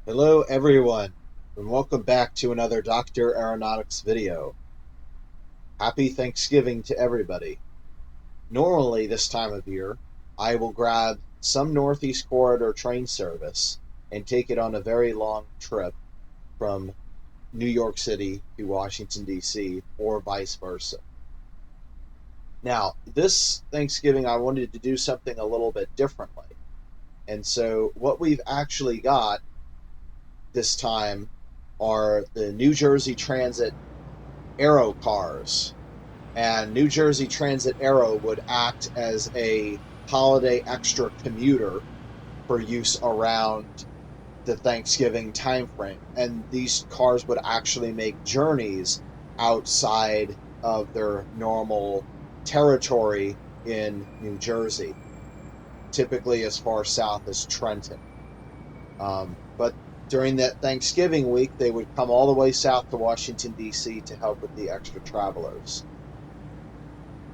Hello everyone, and welcome back to another Dr. Aeronautics video. Happy Thanksgiving to everybody. Normally this time of year, I will grab some Northeast Corridor train service and take it on a very long trip from New York City to Washington, D.C., or vice versa. Now, this Thanksgiving I wanted to do something a little bit differently. And so what we've actually got this time are the New Jersey Transit Arrow cars. And New Jersey Transit Arrow would act as a holiday extra commuter for use around the Thanksgiving timeframe. And these cars would actually make journeys outside of their normal territory in New Jersey, typically as far south as Trenton. But during that Thanksgiving week, they would come all the way south to Washington, D.C. to help with the extra travelers.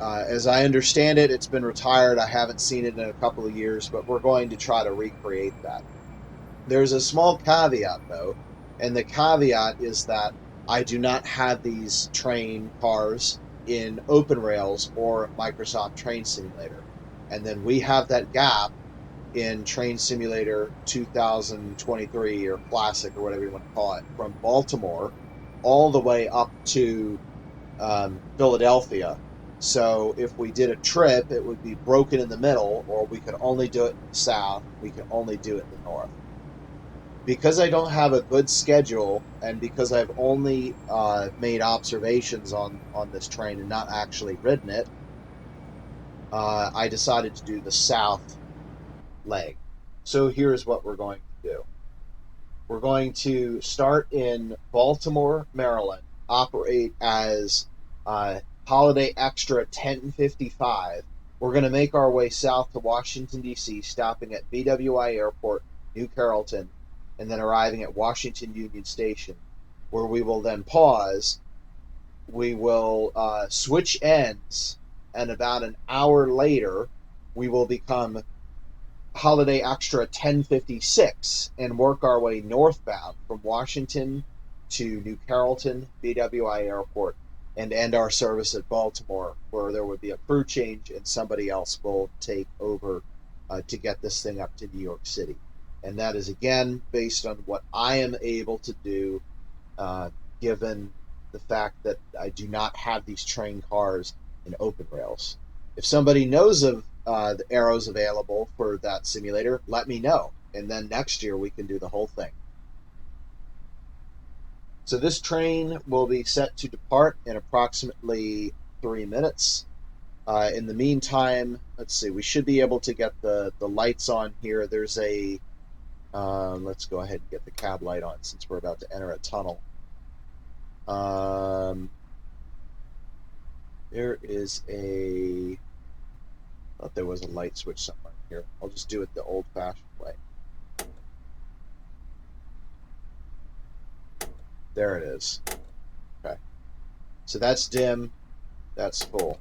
As I understand it, it's been retired. I haven't seen it in a couple of years, but we're going to try to recreate that. There's a small caveat, though, and the caveat is that I do not have these train cars in OpenRails or Microsoft Train Simulator. And then we have that gap in Train Simulator 2023 or Classic or whatever you want to call it, from Baltimore all the way up to Philadelphia. So if we did a trip, it would be broken in the middle, or we could only do it in the south, we could only do it in the north. Because I don't have a good schedule, and because I've only made observations on this train and not actually ridden it, I decided to do the south leg. So here's what we're going to do. We're going to start in Baltimore, Maryland, operate as Holiday Extra 1055. We're going to make our way south to Washington, D.C., stopping at BWI Airport, New Carrollton, and then arriving at Washington Union Station, where we will then pause. We will switch ends, and about an hour later, we will become Holiday Extra 1056 and work our way northbound from Washington to New Carrollton, BWI Airport, and end our service at Baltimore, where there would be a crew change and somebody else will take over to get this thing up to New York City. And that is, again, based on what I am able to do, given the fact that I do not have these train cars in OpenRails. If somebody knows of the arrows available for that simulator, let me know. And then next year we can do the whole thing. So this train will be set to depart in approximately 3 minutes. In the meantime, let's see, we should be able to get the lights on here. There's a, let's go ahead and get the cab light on since we're about to enter a tunnel. There is a, I thought there was a light switch somewhere here. I'll just do it the old-fashioned way. There it is. Okay. So that's dim. That's full.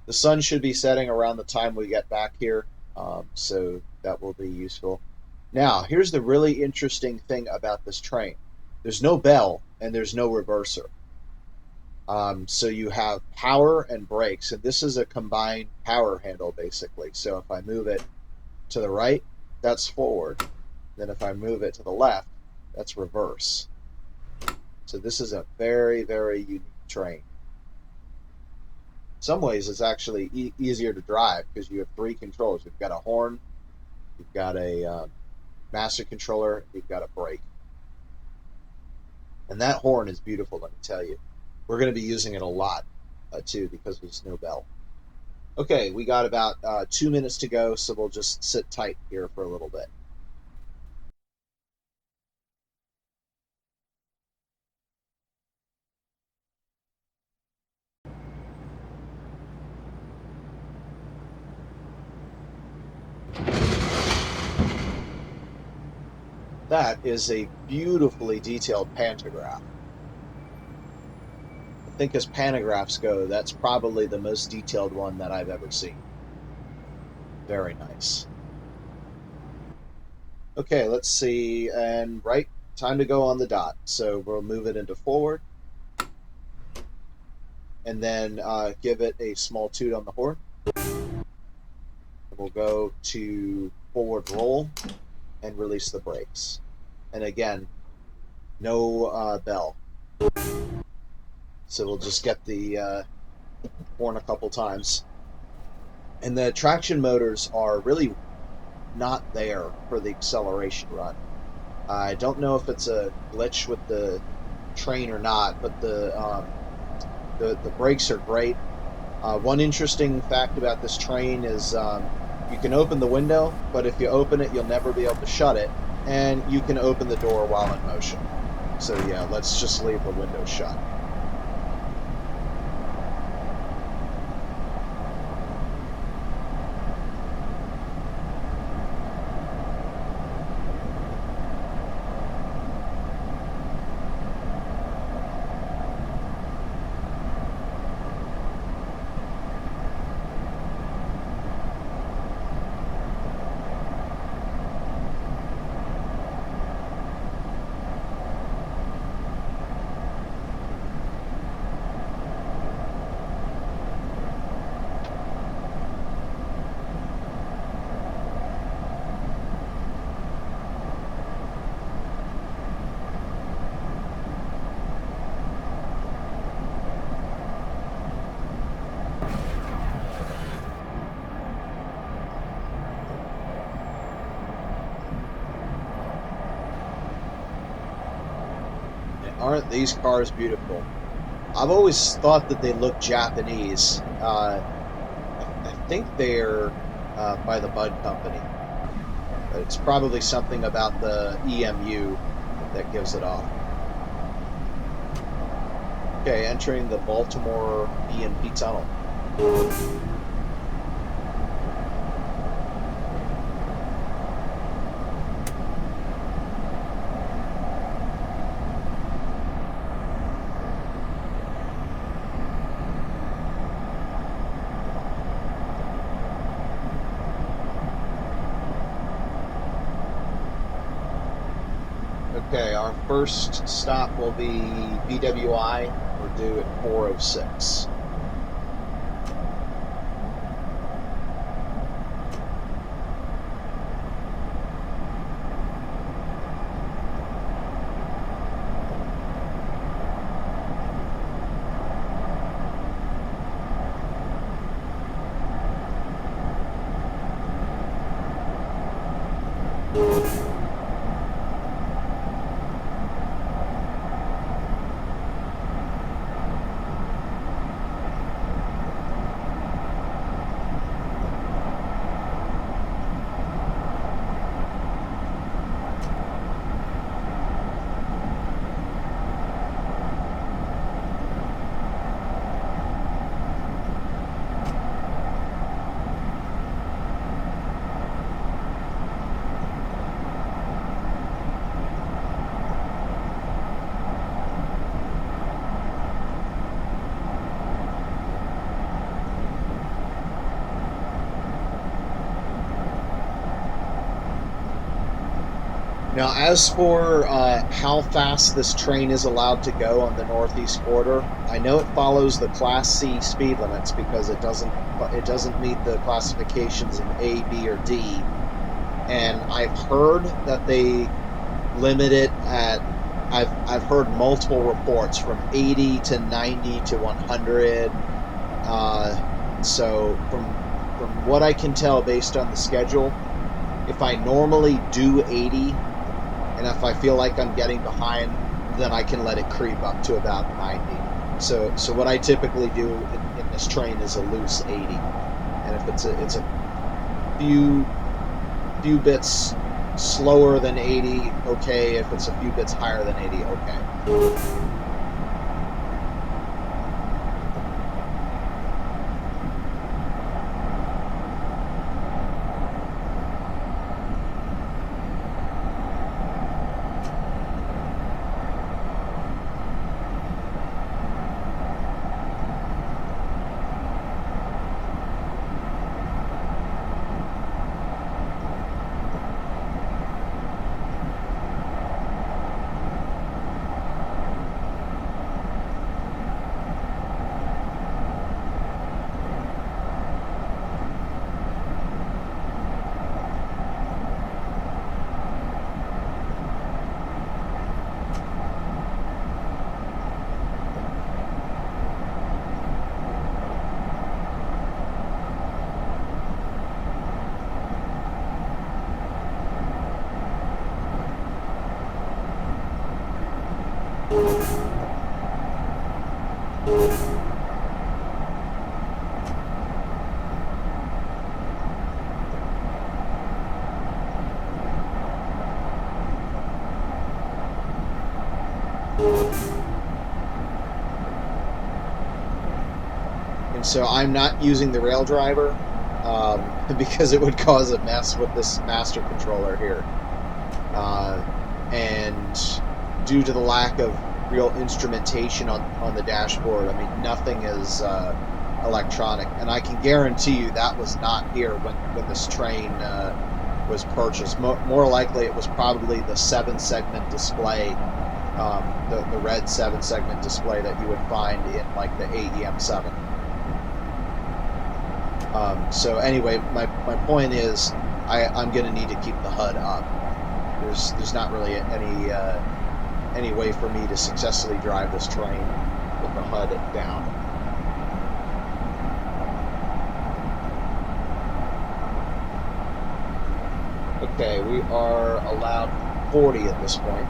The sun should be setting around the time we get back here, so that will be useful. Now, here's the really interesting thing about this train. There's no bell and there's no reverser. So you have power and brakes, and this is a combined power handle basically. So if I move it to the right, that's forward. Then if I move it to the left, that's reverse. So this is a very, very unique train. In some ways, it's actually easier to drive because you have three controls. You've got a horn, you've got a master controller, you've got a brake. And that horn is beautiful, let me tell you. We're going to be using it a lot, too, because there's no bell. Okay, we got about 2 minutes to go, so we'll just sit tight here for a little bit. That is a beautifully detailed pantograph. I think as pantographs go, that's probably the most detailed one that I've ever seen. Very nice. Okay, let's see. And right, time to go on the dot. So we'll move it into forward, and then give it a small toot on the horn. We'll go to forward roll and release the brakes. And again, no bell. So we'll just get the horn a couple times. And the traction motors are really not there for the acceleration run. I don't know if it's a glitch with the train or not, but the brakes are great. One interesting fact about this train is you can open the window, but if you open it, you'll never be able to shut it, and you can open the door while in motion. So yeah, let's just leave the window shut. Aren't these cars beautiful? I've always thought that they look Japanese. I think they're by the Bud Company. But it's probably something about the EMU that gives it off. Okay, entering the Baltimore B&P tunnel. Okay, our first stop will be BWI. We're due at 4:06. Now, as for how fast this train is allowed to go on the Northeast Corridor, I know it follows the Class C speed limits because it doesn't meet the classifications in A, B, or D. And I've heard that they limit it at. I've heard multiple reports from 80 to 90 to 100. So from what I can tell based on the schedule, if I normally do 80, and if I feel like I'm getting behind, then I can let it creep up to about 90. So what I typically do in this train is a loose 80, and if it's a few bits slower than 80, okay. If it's a few bits higher than 80, okay. And so I'm not using the rail driver because it would cause a mess with this master controller here. And due to the lack of real instrumentation on the dashboard, I mean, nothing is electronic. And I can guarantee you that was not here when this train was purchased. More likely it was probably the 7-segment display, the red 7-segment display that you would find in like the AEM7. So anyway, my point is I'm going to need to keep the HUD up. There's not really any way for me to successfully drive this train with the HUD down. Okay, we are allowed 40 at this point.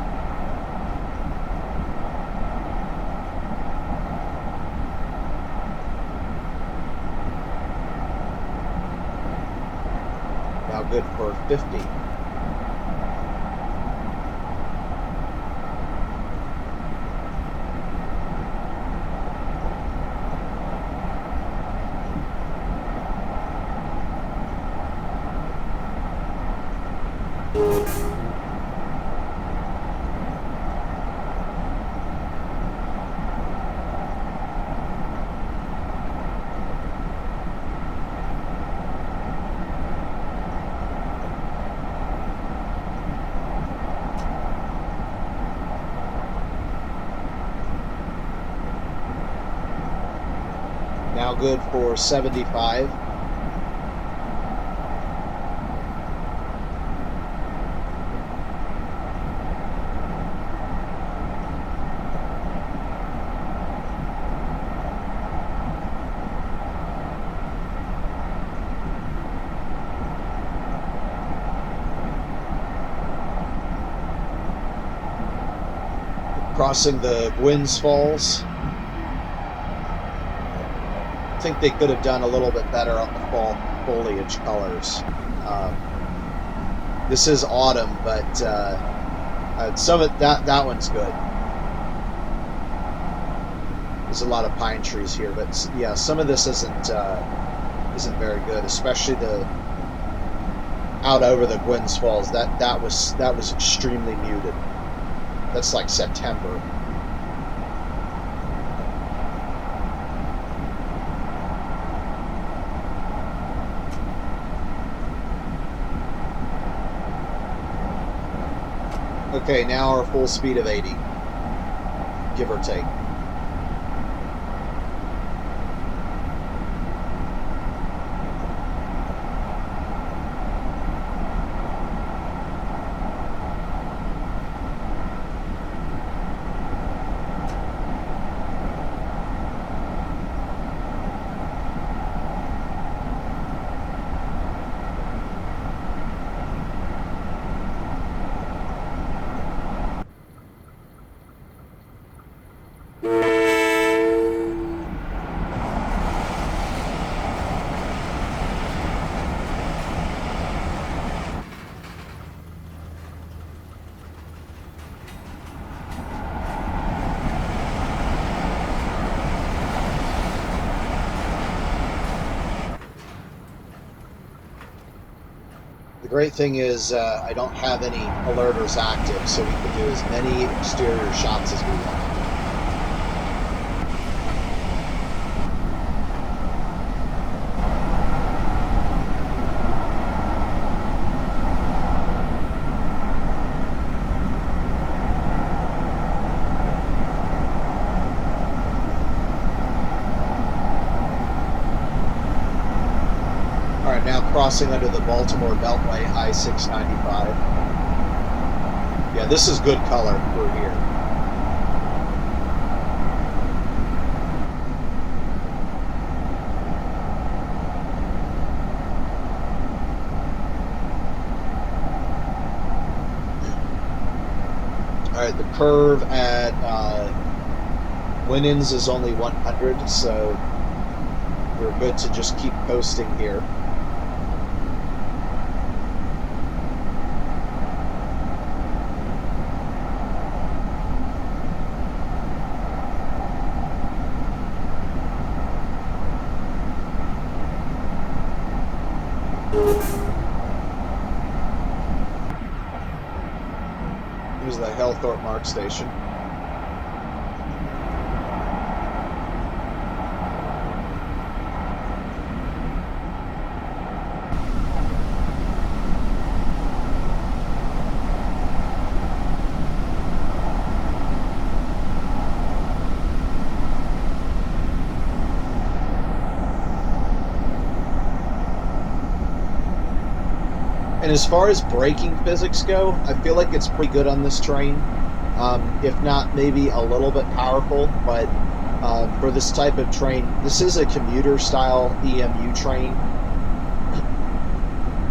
Now good for 50. Now good for 75. Crossing the Gwynns Falls. I think they could have done a little bit better on the fall foliage colors. This is autumn, but some of that one's good. There's a lot of pine trees here, but yeah, some of this isn't very good, especially the out over the Gwynns Falls. That was extremely muted. That's like September. Okay, now our full speed of 80, give or take. The great thing is I don't have any alerters active, so we can do as many exterior shots as we want. Crossing under the Baltimore Beltway, I-695. Yeah, this is good color for here. All right, the curve at Wind-ins is only 100, so we're good to just keep coasting here. Here's the Hellthorpe Mark Station. And as far as braking physics go, I feel like it's pretty good on this train. If not maybe a little bit powerful, but for this type of train, this is a commuter style EMU train.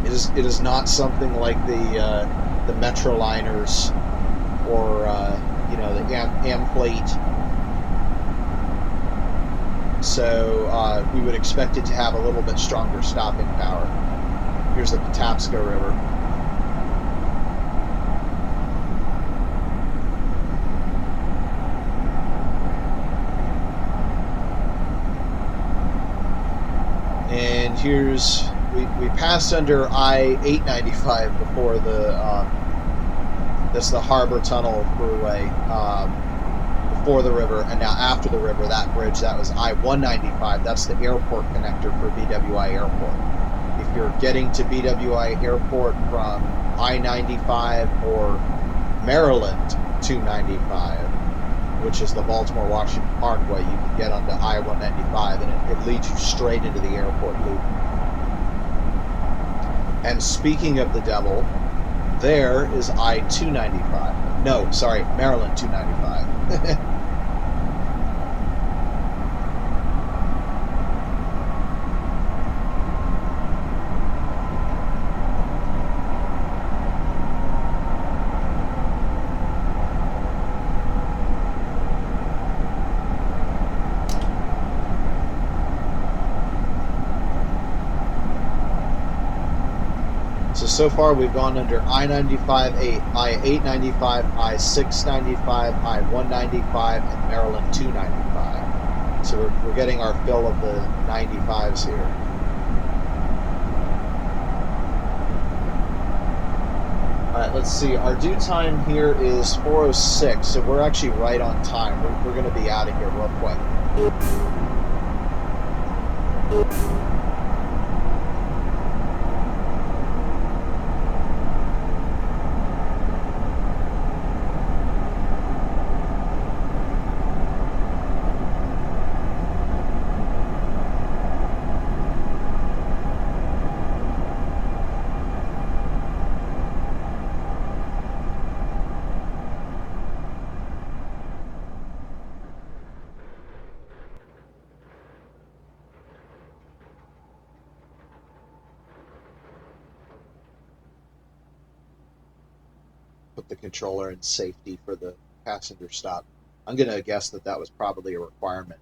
It is not something like the Metroliners or you know, the Amplate. So we would expect it to have a little bit stronger stopping power. Here's the Patapsco River. And here's, we passed under I-895 before that's the Harbor Tunnel Thruway, before the river, and now after the river, that bridge, that was I-195, that's the airport connector for BWI Airport. If you're getting to BWI Airport from I-95 or Maryland 295, which is the Baltimore-Washington Parkway, you can get onto I-195, and it leads you straight into the airport loop. And speaking of the devil, there is I-295. No, sorry, Maryland 295. So far, we've gone under I-95, I-895, I-695, I-195, and Maryland 295. So we're getting our fill of the 95s here. All right, let's see. Our due time here is 4:06, so we're actually right on time. We're going to be out of here real quick. Put the controller in safety for the passenger stop. I'm going to guess that that was probably a requirement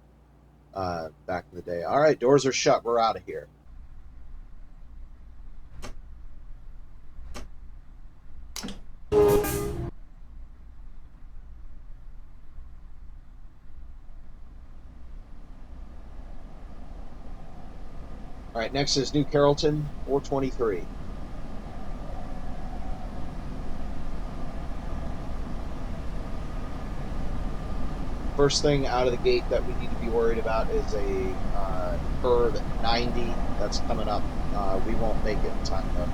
back in the day. All right, doors are shut. We're out of here. All right, next is New Carrollton, 423. First thing out of the gate that we need to be worried about is a curve at 90 that's coming up. We won't make it in time though.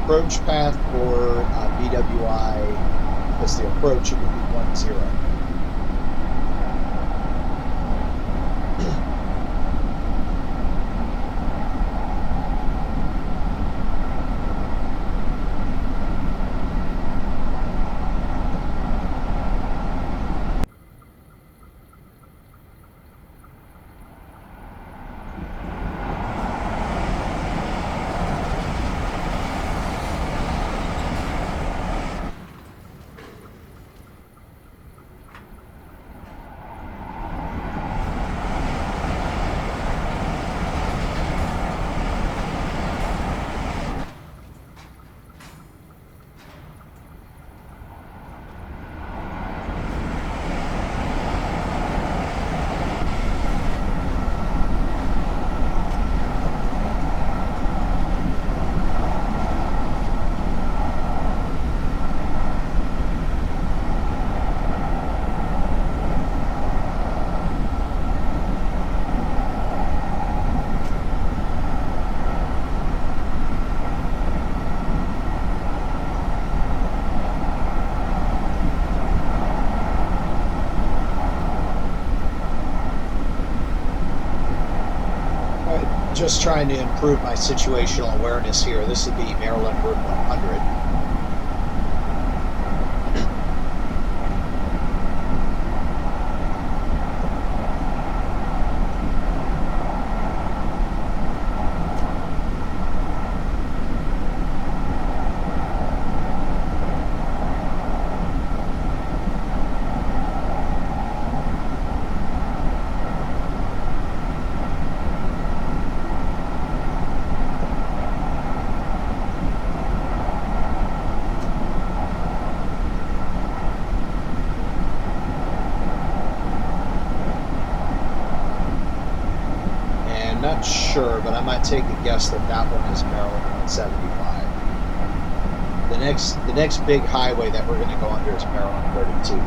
approach path for BWI, because the approach, it would be 10. Just trying to improve my situational awareness here. This would be Maryland Route 100. Not sure, but I might take a guess that that one is Maryland 175. The next big highway that we're going to go under is Maryland 32.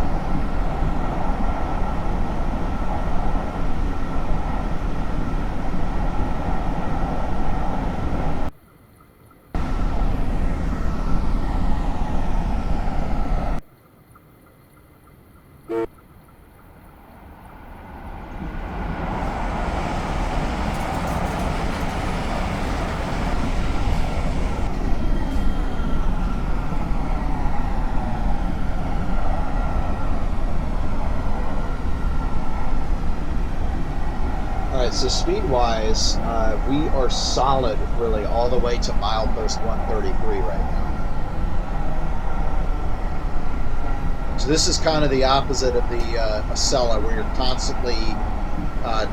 So speed-wise, we are solid really all the way to milepost 133 right now. So this is kind of the opposite of the Acela, where you're constantly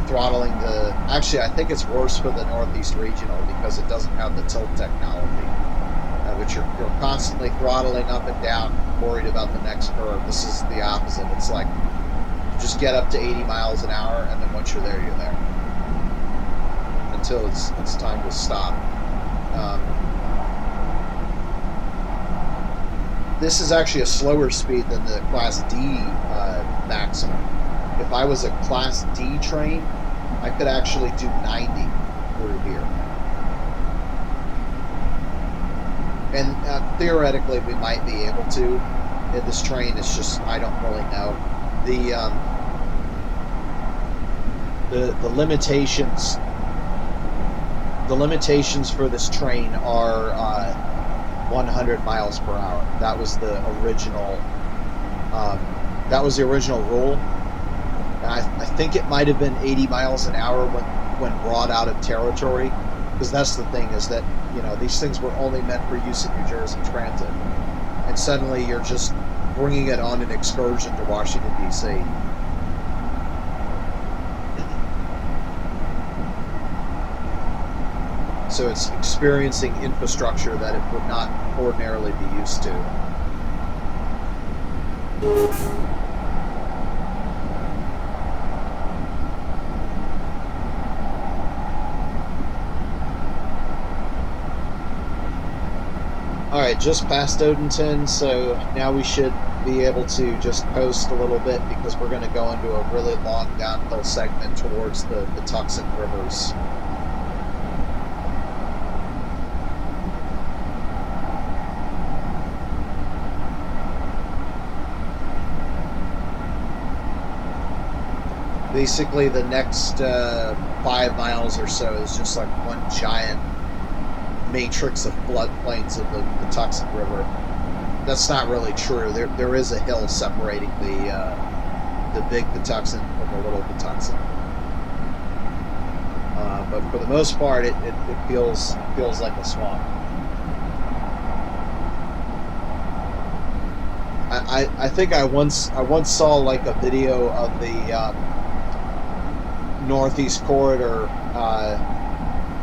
throttling the... Actually, I think it's worse for the Northeast Regional because it doesn't have the tilt technology. But you're constantly throttling up and down, worried about the next curve. This is the opposite. It's like you just get up to 80 miles an hour, and then once you're there, you're there. Until it's time to stop. This is actually a slower speed than the Class D maximum. If I was a Class D train, I could actually do 90 through here. And theoretically, we might be able to in this train. It's just, I don't really know. The limitations... The limitations for this train are 100 miles per hour. That was the original. That was the original rule. And I think it might have been 80 miles an hour when brought out of territory, because that's the thing, is that, you know, these things were only meant for use in New Jersey Transit, and suddenly you're just bringing it on an excursion to Washington D.C. So it's experiencing infrastructure that it would not ordinarily be used to. Alright, just past Odenton, so now we should be able to just coast a little bit, because we're going to go into a really long downhill segment towards the Tucson Rivers. Basically, the next 5 miles or so is just like one giant matrix of floodplains of the Patuxent River. That's not really true. There is a hill separating the big Patuxent from the little Patuxent. But for the most part, it feels like a swamp. I think I once saw like a video of the Northeast Corridor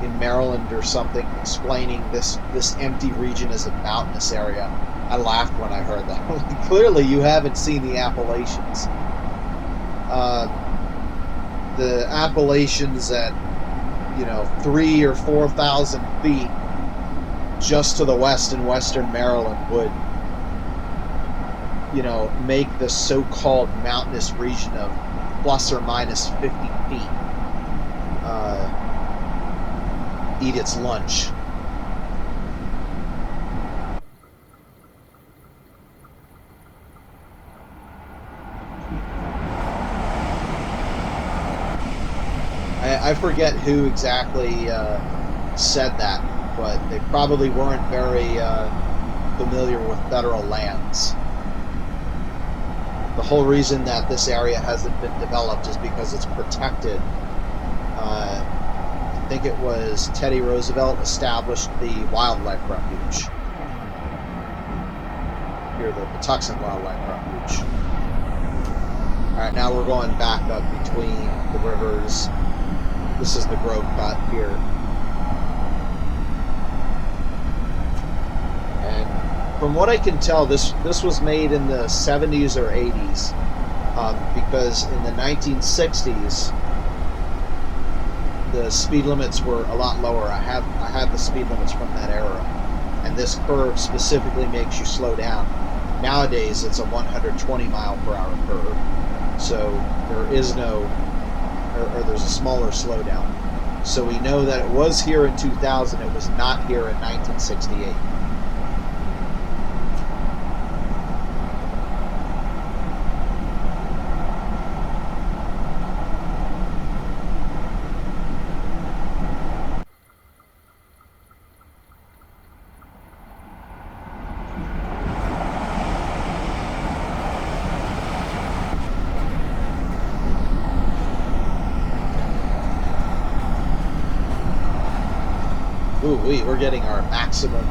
in Maryland or something, explaining this empty region as a mountainous area. I laughed when I heard that. Clearly, you haven't seen the Appalachians. The Appalachians at 3,000 or 4,000 feet just to the west in western Maryland would make the so-called mountainous region of plus or minus 50 feet eat its lunch. I forget who exactly said that, but they probably weren't very familiar with federal lands. The whole reason that this area hasn't been developed is because it's protected. I think it was Teddy Roosevelt established the wildlife refuge. Here, the Patuxent Wildlife Refuge. Alright, now we're going back up between the rivers. This is the Grove Cut here. And from what I can tell, this was made in the 70s or 80s, because in the 1960s, the speed limits were a lot lower. I had the speed limits from that era, and this curve specifically makes you slow down. Nowadays, it's a 120 mile per hour curve, so there is no, or there's a smaller slowdown. So we know that it was here in 2000. It was not here in 1968. We're getting our maximum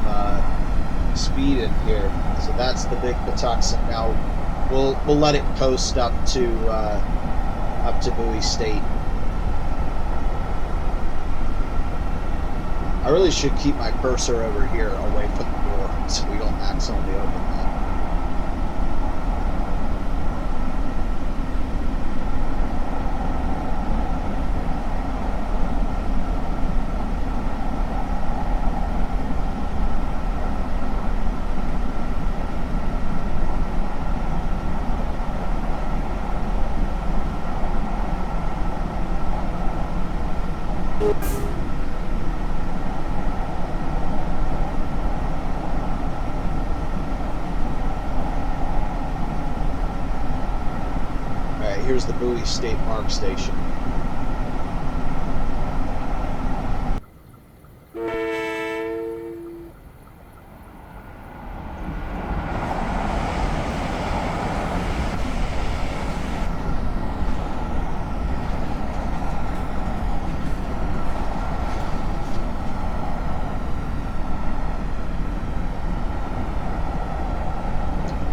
speed in here, so that's the big Patuxent. Now we'll let it coast up to Bowie State. I really should keep my cursor over here away from the door so we don't accidentally open that. Here's the Bowie State Park Station.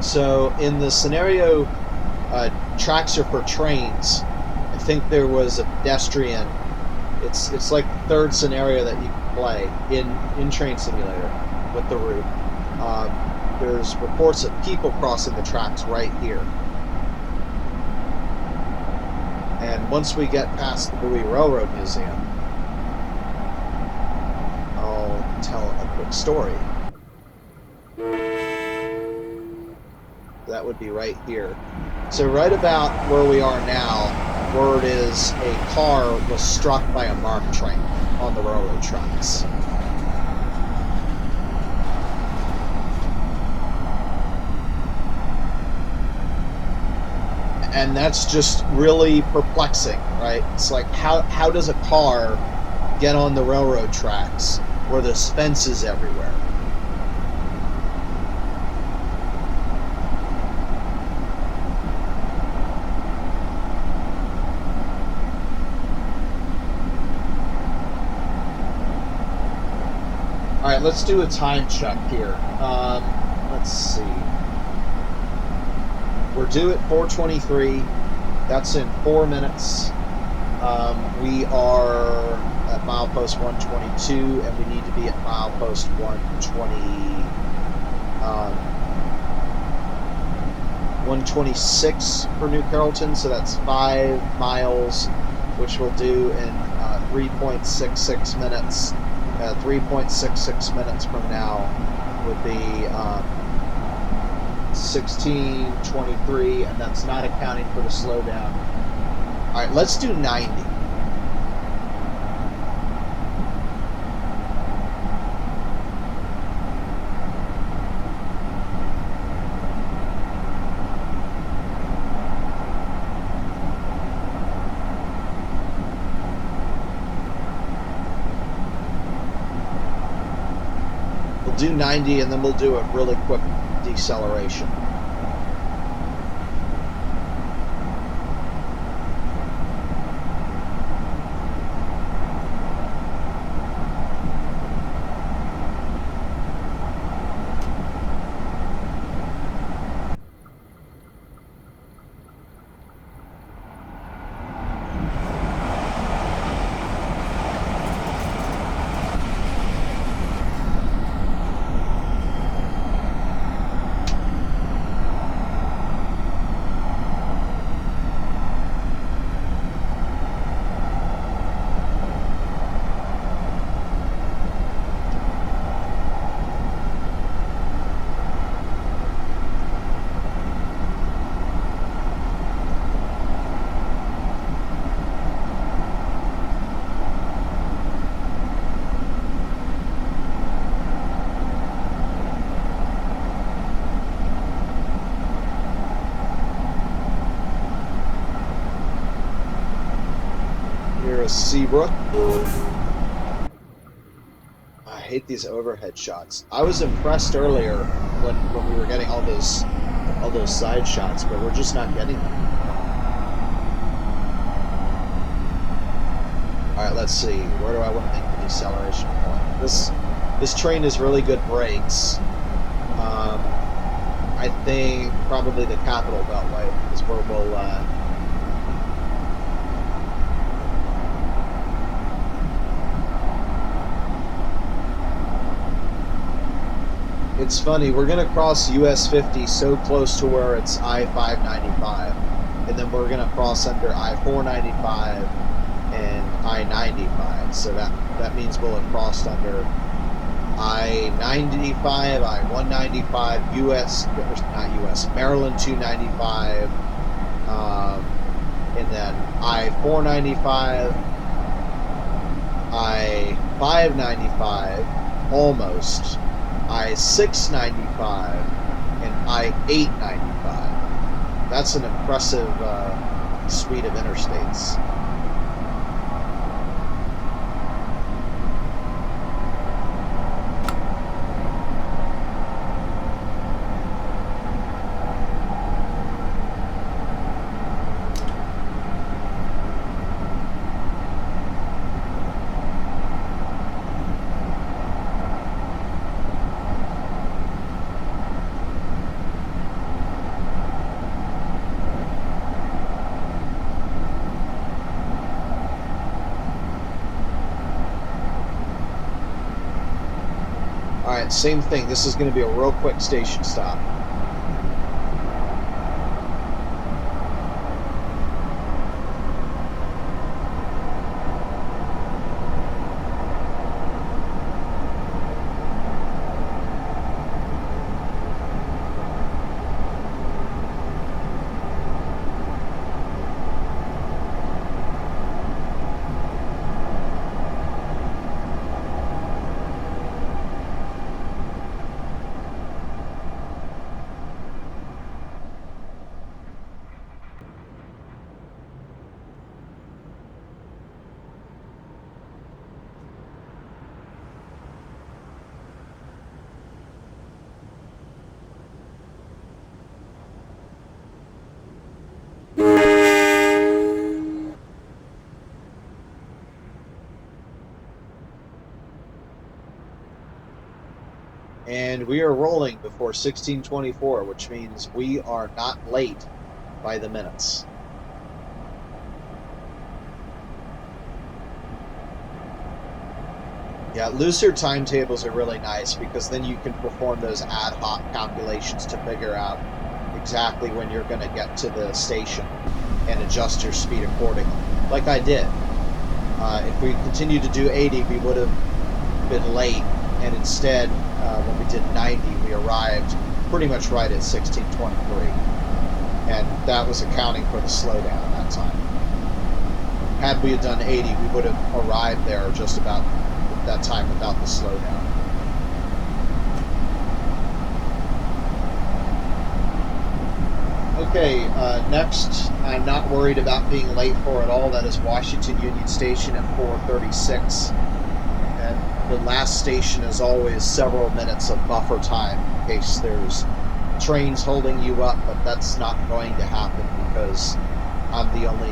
So in the scenario, tracks are for trains. I think there was a pedestrian. It's like the third scenario that you can play in Train Simulator with the route. There's reports of people crossing the tracks right here. And once we get past the Bowie Railroad Museum, I'll tell a quick story. That would be right here. So right about where we are now, word is a car was struck by a MARC train on the railroad tracks. And that's just really perplexing, right? It's like, how does a car get on the railroad tracks where there's fences everywhere? All right, let's do a time check here. Let's see. We're due at 4:23. That's in 4 minutes. We are at milepost 122, and we need to be at milepost 126 for New Carrollton. So that's 5 miles, which we'll do in 3.66 minutes. 3.66 minutes from now would be 16:23, and that's not accounting for the slowdown. All right, let's do 90. We'll do 90, and then we'll do a really quick deceleration. Seabrook. I hate these overhead shots. I was impressed earlier when we were getting all those side shots, but we're just not getting them. All right, let's see. Where do I want to make the deceleration point? This train has really good brakes. I think probably the Capital Beltway is where we'll. It's funny, we're going to cross US 50 so close to where it's I-595, and then we're going to cross under I-495 and I-95, so that means we'll have crossed under I-95, I-195, Maryland 295, and then I-495, I-595, almost, I-695, and I-895. That's an impressive suite of interstates. Alright, same thing. This is going to be a real quick station stop. And we are rolling before 1624, which means we are not late by the minutes. Yeah, looser timetables are really nice because then you can perform those ad hoc calculations to figure out exactly when you're going to get to the station and adjust your speed accordingly, like I did. If we continued to do 80, we would have been late, and instead, when we did 90, we arrived pretty much right at 1623, and that was accounting for the slowdown that time. Had we had done 80, we would have arrived there just about that time without the slowdown. Okay, next, I'm not worried about being late for at all. That is Washington Union Station at 4:36. And the last station is always several minutes of buffer time in case there's trains holding you up, but that's not going to happen because I'm the only...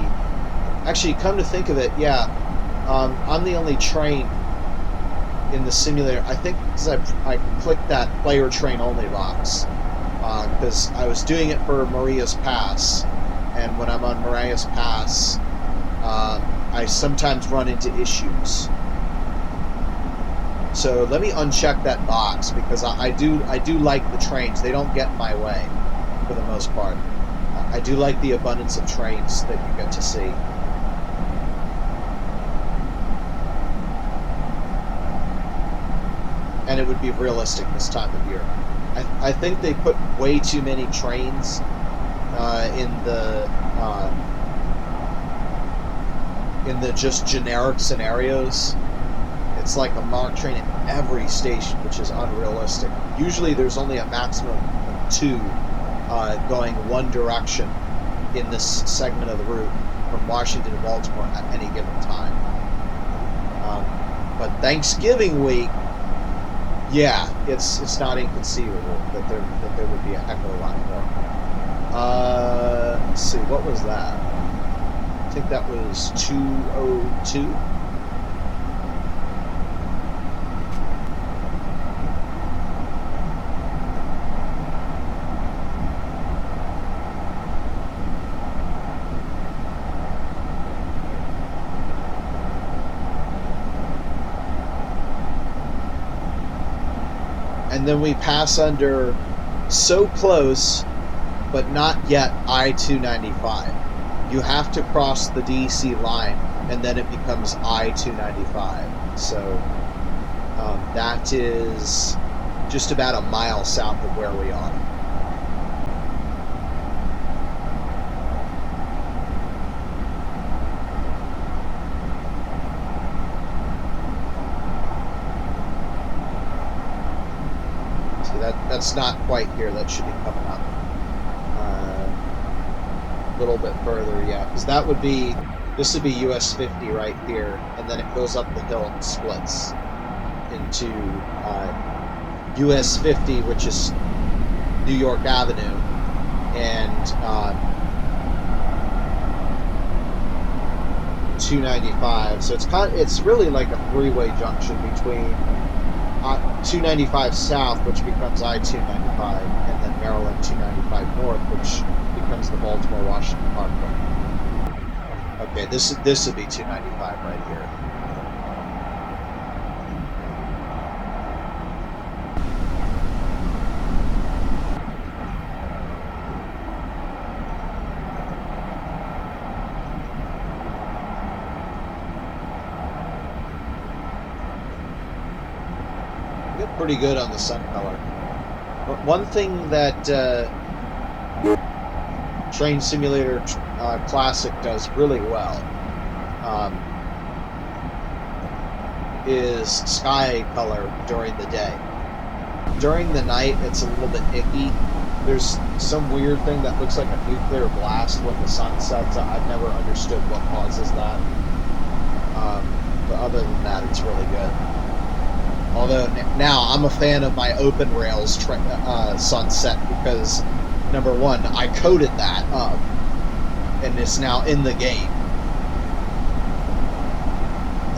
Actually, come to think of it, yeah, I'm the only train in the simulator. I think because I clicked that player train only box because I was doing it for Maria's Pass, and when I'm on Maria's Pass, I sometimes run into issues. So let me uncheck that box because I do like the trains. They don't get in my way for the most part. I do like the abundance of trains that you get to see. And it would be realistic this time of year. I think they put way too many trains in the just generic scenarios. It's like a MARC train at every station, which is unrealistic. Usually there's only a maximum of 2 going one direction in this segment of the route from Washington to Baltimore at any given time. But Thanksgiving week, yeah, it's not inconceivable that there would be a heck of a lot more. Let's see, what was that? I think that was 202. And then we pass under so close, but not yet, I-295. You have to cross the DC line, and then it becomes I-295. So that is just about a mile south of where we are. That's not quite here. That should be coming up a little bit further, yeah, because that would be, this would be US 50 right here, and then it goes up the hill and splits into US 50, which is New York Avenue, and 295. So it's really like a three-way junction between 295 South, which becomes I-295, and then Maryland 295 North, which becomes the Baltimore-Washington Parkway. Okay, this would be 295 right here. Pretty good on the sun color. But one thing that Train Simulator Classic does really well is sky color during the day. During the night, it's a little bit icky. There's some weird thing that looks like a nuclear blast when the sun sets. I've never understood what causes that. But other than that, it's really good. Although now I'm a fan of my OpenRails sunset because, number one, I coded that up and it's now in the game.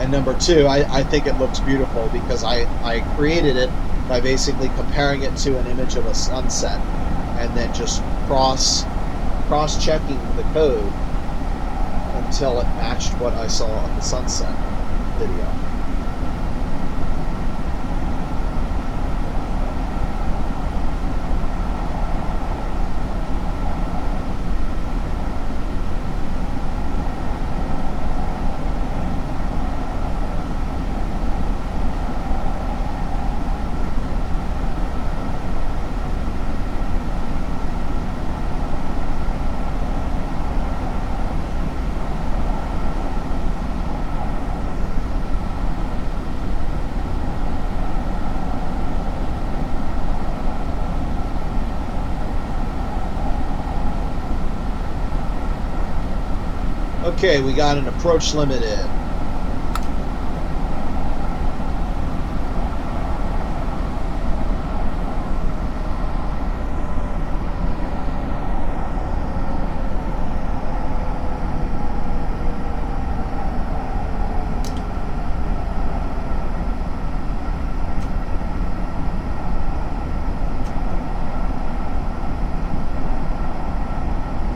And number two, I think it looks beautiful because I created it by basically comparing it to an image of a sunset and then just cross-checking the code until it matched what I saw on the sunset video. Okay, we got an approach limit in.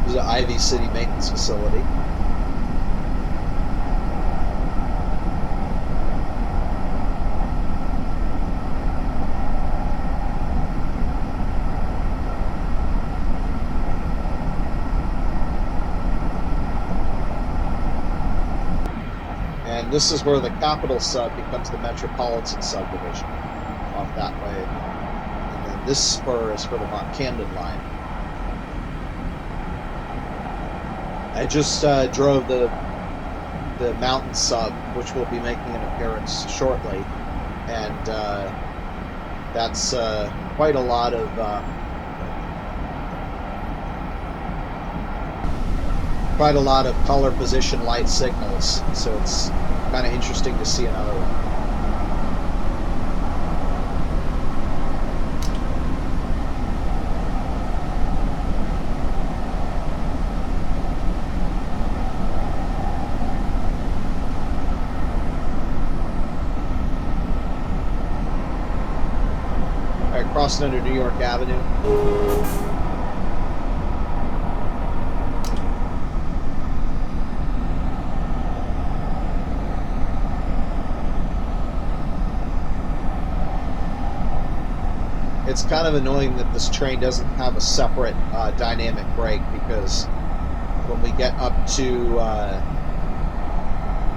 This is an Ivy City maintenance facility. And this is where the capital sub becomes the metropolitan subdivision off that way. And then this spur is for the Mont Camden line. I just drove the mountain sub, which will be making an appearance shortly, and that's quite a lot of color position light signals, so it's kind of interesting to see another one. All right, crossing under New York Avenue. It's kind of annoying that this train doesn't have a separate dynamic brake, because when we get up to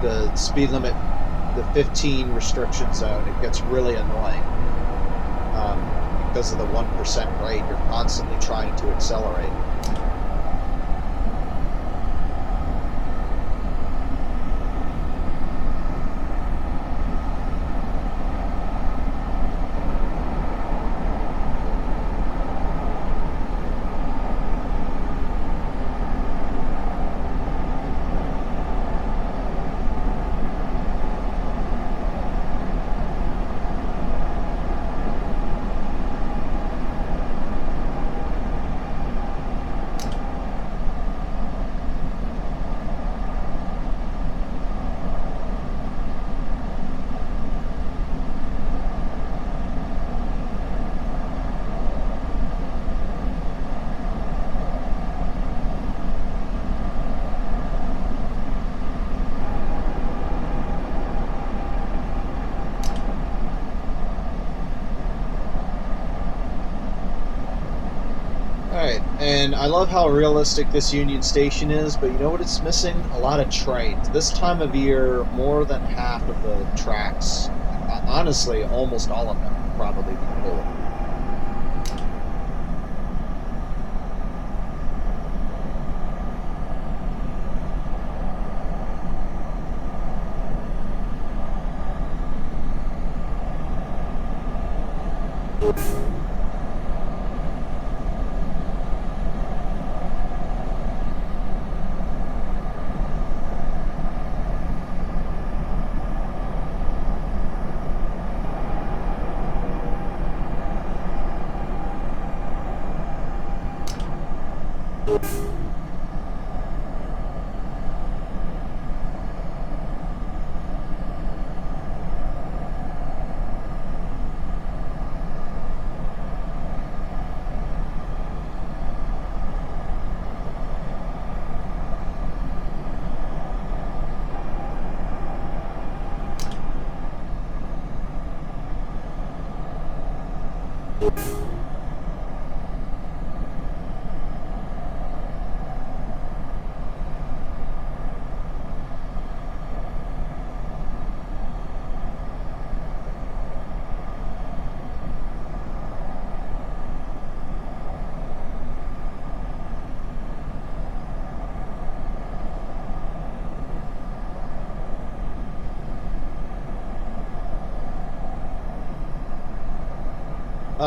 the speed limit, the 15 restriction zone, it gets really annoying because of the 1% rate. You're constantly trying to accelerate. And I love how realistic this Union Station is, but you know what it's missing? A lot of trains. This time of year, more than half of the tracks, honestly, almost all of them, will probably be full.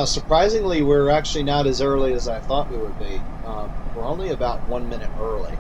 Surprisingly, we're actually not as early as I thought we would be. We're only about 1 minute early.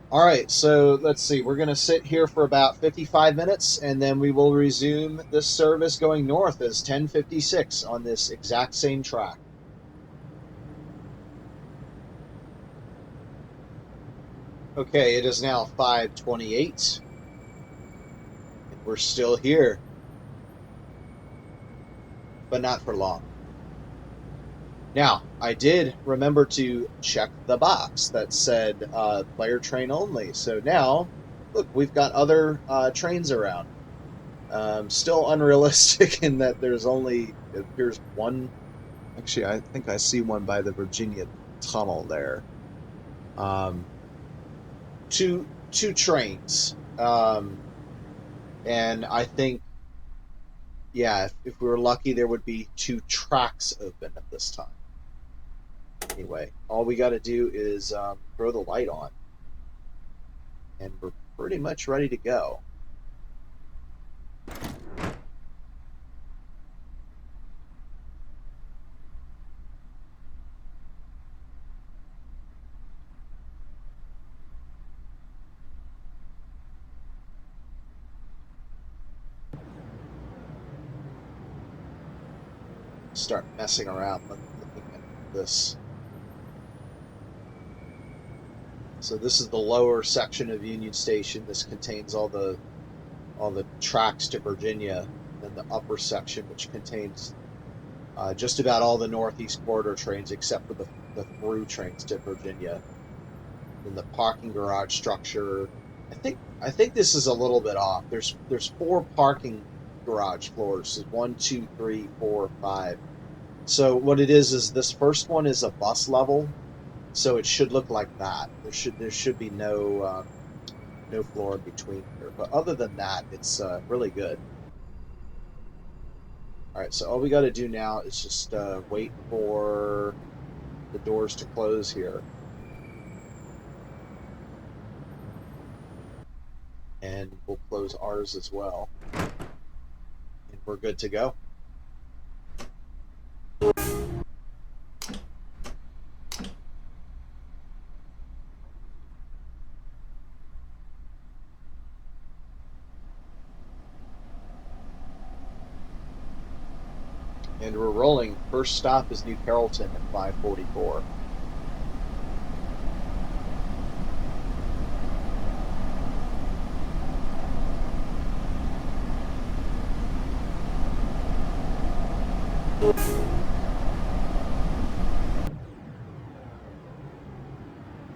All right, so let's see. We're going to sit here for about 55 minutes, and then we will resume this service going north as 1056 on this exact same track. Okay, it is now 5:28, and we're still here, but not for long. Now, I did remember to check the box that said player train only. So now, look, we've got other trains around. Still unrealistic in that there's only, it appears one. Actually, I think I see one by the Virginia Tunnel there. Two trains. And I think, yeah, if we were lucky, there would be 2 tracks open at this time. Anyway, all we got to do is throw the light on, and we're pretty much ready to go. Start messing around looking at this. So this is the lower section of Union Station. This contains all the tracks to Virginia, and the upper section, which contains just about all the Northeast Corridor trains except for the through trains to Virginia. And the parking garage structure. I think this is a little bit off. There's 4 parking garage floors. 1, 2, 3, 4, 5. So what it is this first one is a bus level, so it should look like that. There should be no floor in between here. But other than that, it's really good. All right, so all we got to do now is just wait for the doors to close here. And we'll close ours as well. And we're good to go. And we're rolling. First stop is New Carrollton at 5:44.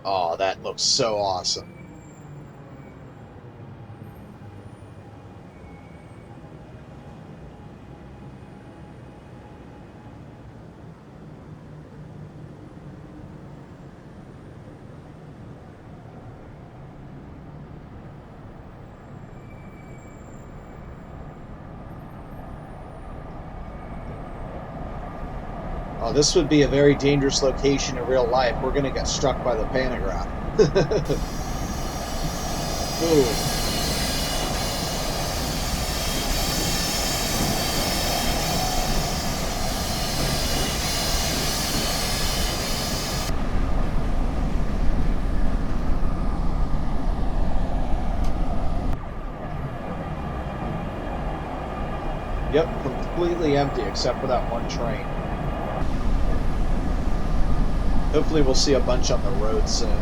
Oh, that looks so awesome. Oh, this would be a very dangerous location in real life. We're going to get struck by the pantograph. Ooh. Yep, completely empty except for that one train. Hopefully we'll see a bunch on the road soon.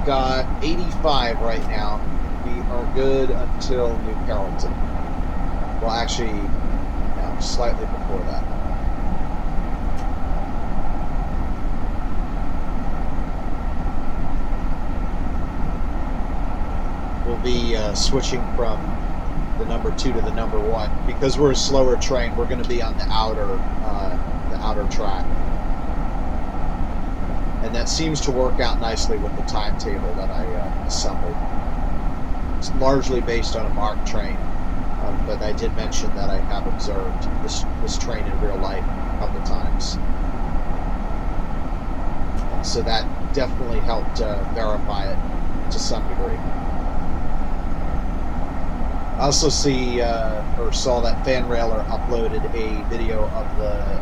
we've got 85 right now. We are good until New Carrollton. Well, actually, no, slightly before that. We'll be switching from the number 2 to the number 1 because we're a slower train. We're going to be on the outer track, and that seems to work out nicely with the timetable that I assembled. It's largely based on a MARC train, but I did mention that I have observed this train in real life a couple times, so that definitely helped verify it to some degree. I also see or saw that Fan Railer uploaded a video of the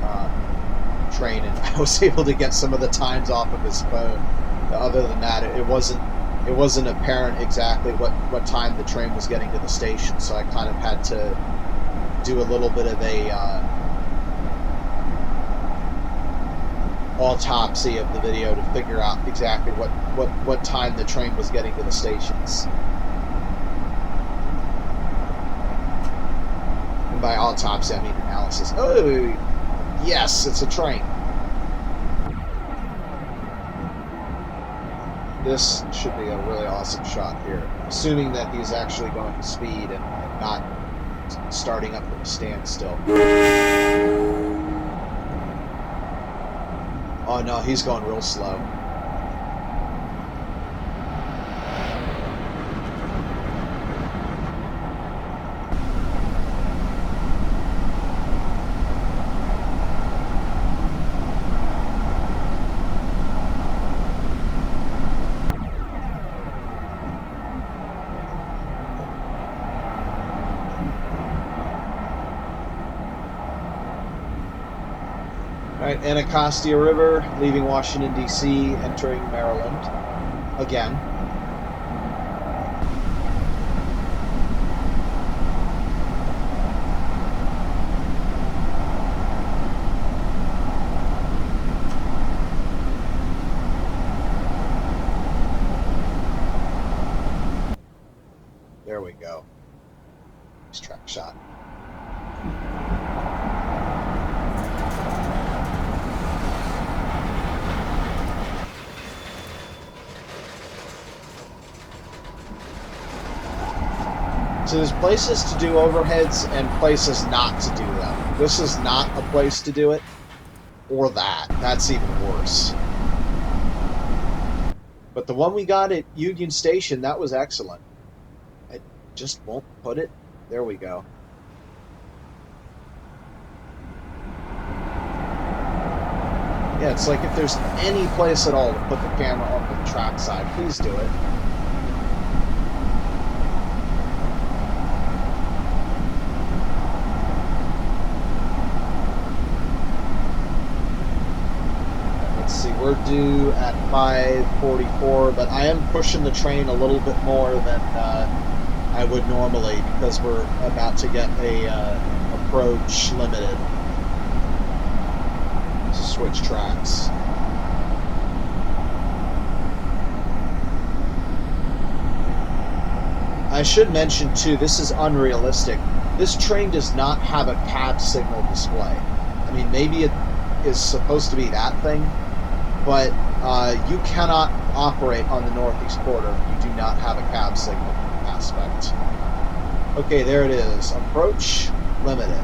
train, and I was able to get some of the times off of his phone. Other than that, it wasn't apparent exactly what time the train was getting to the station, so I kind of had to do a little bit of a autopsy of the video to figure out exactly what time the train was getting to the stations. And by autopsy, I mean analysis. Oh, yes, it's a train. This should be a really awesome shot here, assuming that he's actually going to speed and not starting up from a standstill. Oh no, he's going real slow. Alright, Anacostia River, leaving Washington, D.C., entering Maryland. Again. There we go. Nice track shot. So there's places to do overheads and places not to do them. This is not a place to do it, or that. That's even worse. But the one we got at Union Station, that was excellent. I just won't put it. There we go. Yeah, it's like if there's any place at all to put the camera on the track side, please do it. We're due at 5:44, but I am pushing the train a little bit more than I would normally because we're about to get a approach limited to switch tracks. I should mention too, this is unrealistic. This train does not have a cab signal display. I mean, maybe it is supposed to be that thing, but you cannot operate on the northeast corridor if you do not have a cab signal aspect. Okay, there it is. Approach limited.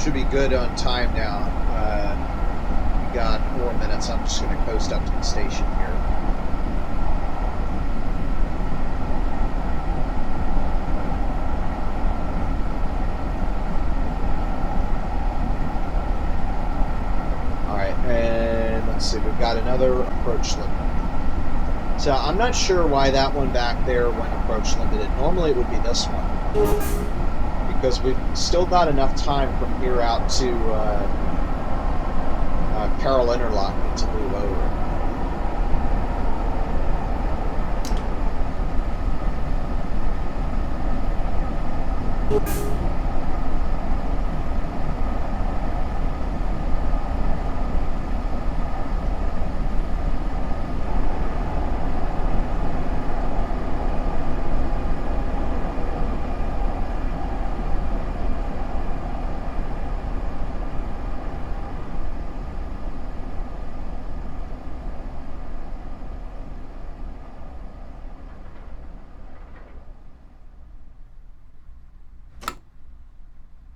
should be good on time now. We got 4 minutes. I'm just going to coast up to the station here. Alright, and let's see, we've got another approach limit. So I'm not sure why that one back there went approach limited. Normally it would be this one, because we've still got enough time from here out to Carroll Interlocking to move over.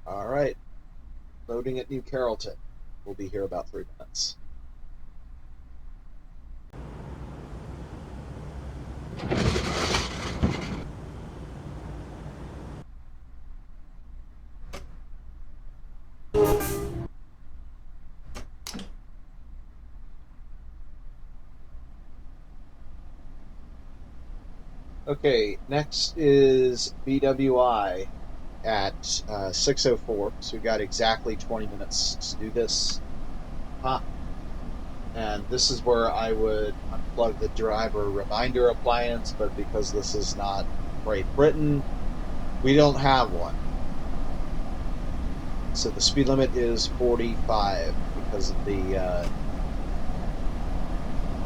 Alright, loading at New Carrollton. We'll be here about 3 minutes. Okay, next is BWI at 6:04, so we've got exactly 20 minutes to do this. And this is where I would unplug the driver reminder appliance, but because this is not Great Britain, we don't have one. So the speed limit is 45 because of the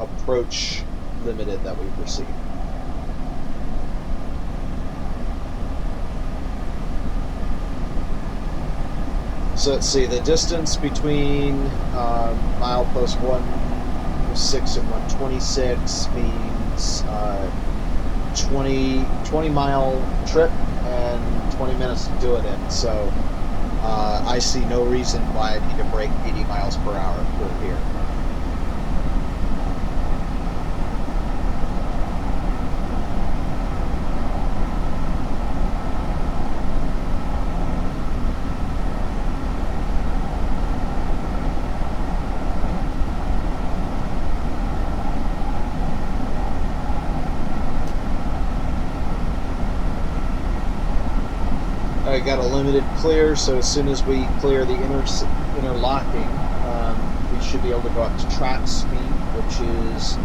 approach limited that we've received. So let's see, the distance between milepost 106 and 126 means 20 mile trip and 20 minutes to do it in. So I see no reason why I need to brake 80 miles per hour through here. I got a limited clear, so as soon as we clear the interlocking, we should be able to go up to track speed, which is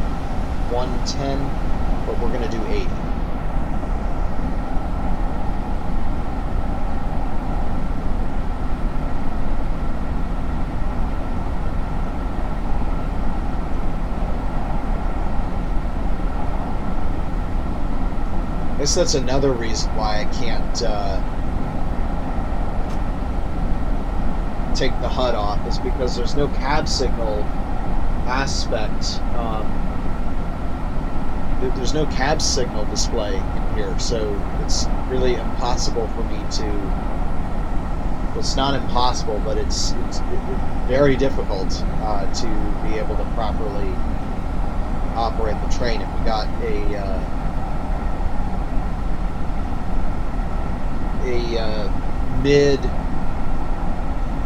110, but we're going to do 80. I guess that's another reason why I can't take the HUD off, is because there's no cab signal aspect. There's no cab signal display in here, so it's really impossible for me to. Well, it's not impossible, but it's very difficult to be able to properly operate the train. If we got a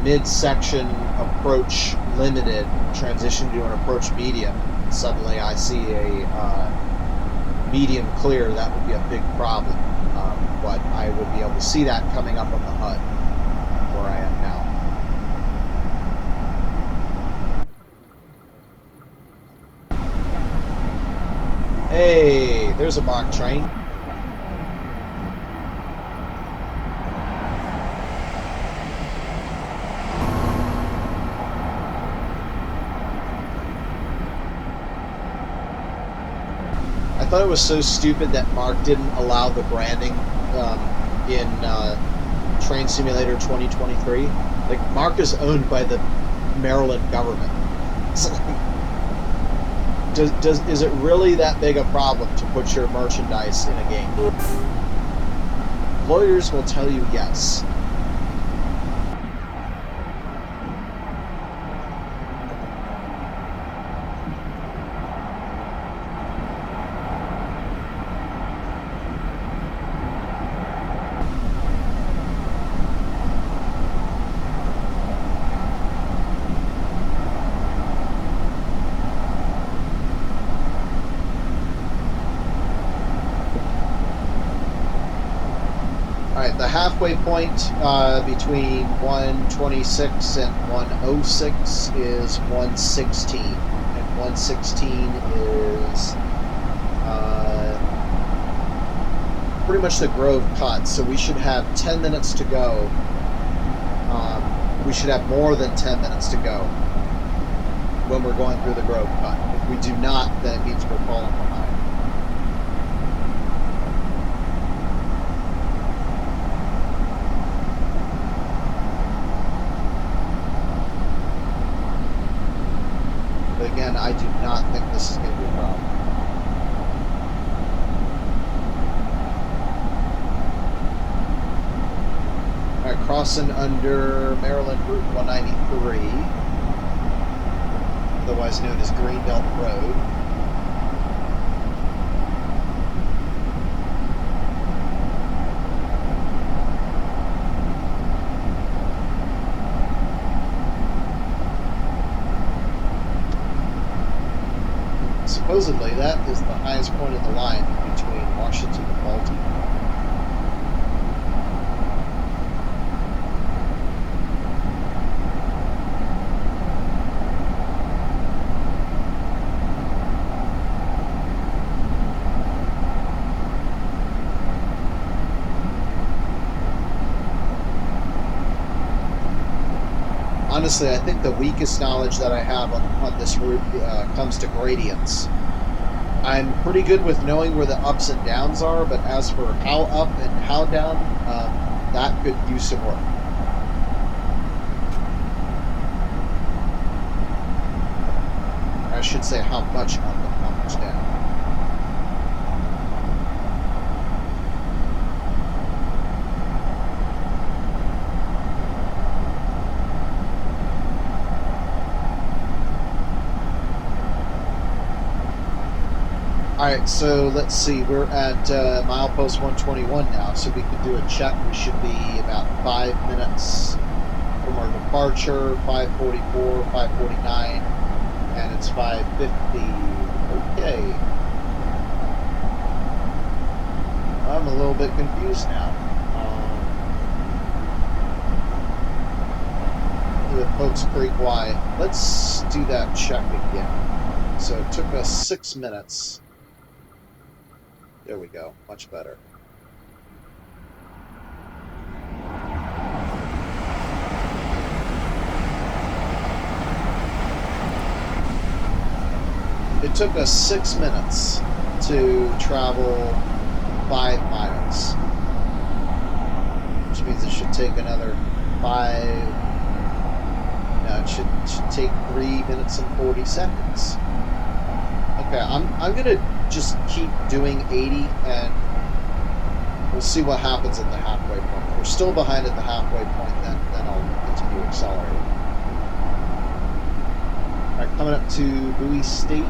mid-section approach limited transition to an approach medium, suddenly I see a medium clear, that would be a big problem. But I would be able to see that coming up on the HUD where I am now. Hey, there's a marked train. I thought it was so stupid that Mark didn't allow the branding in Train Simulator 2023. Like, Mark is owned by the Maryland government. So, is it really that big a problem to put your merchandise in a game? Lawyers will tell you yes. Alright, the halfway point between 126 and 106 is 116. And 116 is pretty much the Grove cut, so we should have 10 minutes to go. We should have more than 10 minutes to go when we're going through the Grove cut. If we do not, then it means we're falling behind. But again, I do not think this is going to be a problem. Alright, crossing under Maryland Route 193, otherwise known as Greenbelt Road. Supposedly, that is the highest point of the line between Washington and Baltimore. Honestly, I think the weakest knowledge that I have on this route comes to gradients. I'm pretty good with knowing where the ups and downs are, but as for how up and how down, that could use some work. I should say how much up and how much down. Alright, so let's see, we're at milepost 121 now, so we can do a check. We should be about 5 minutes from our departure, 5:44, 5:49, and it's 5:50. Okay. I'm a little bit confused now. The Pokes Creek Y. Let's do that check again. So it took us 6 minutes. There we go. Much better. It took us 6 minutes to travel 5 miles, which means it should take another 5. No, it should take 3 minutes and 40 seconds. Okay, I'm gonna just keep doing 80, and we'll see what happens at the halfway point. If we're still behind at the halfway point, then I'll continue accelerating. Alright, coming up to Bowie State.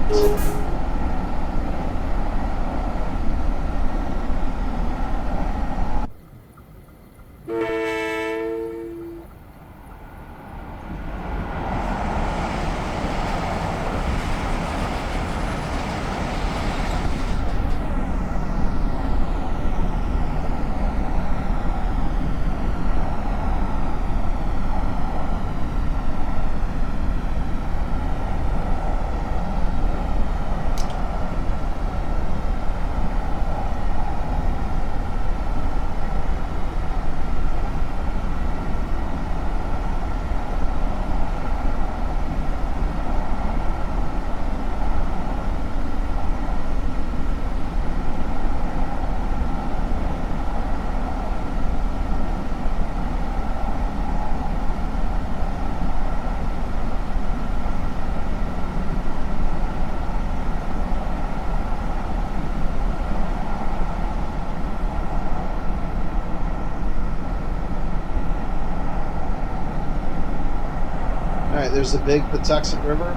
There's the big Patuxent River.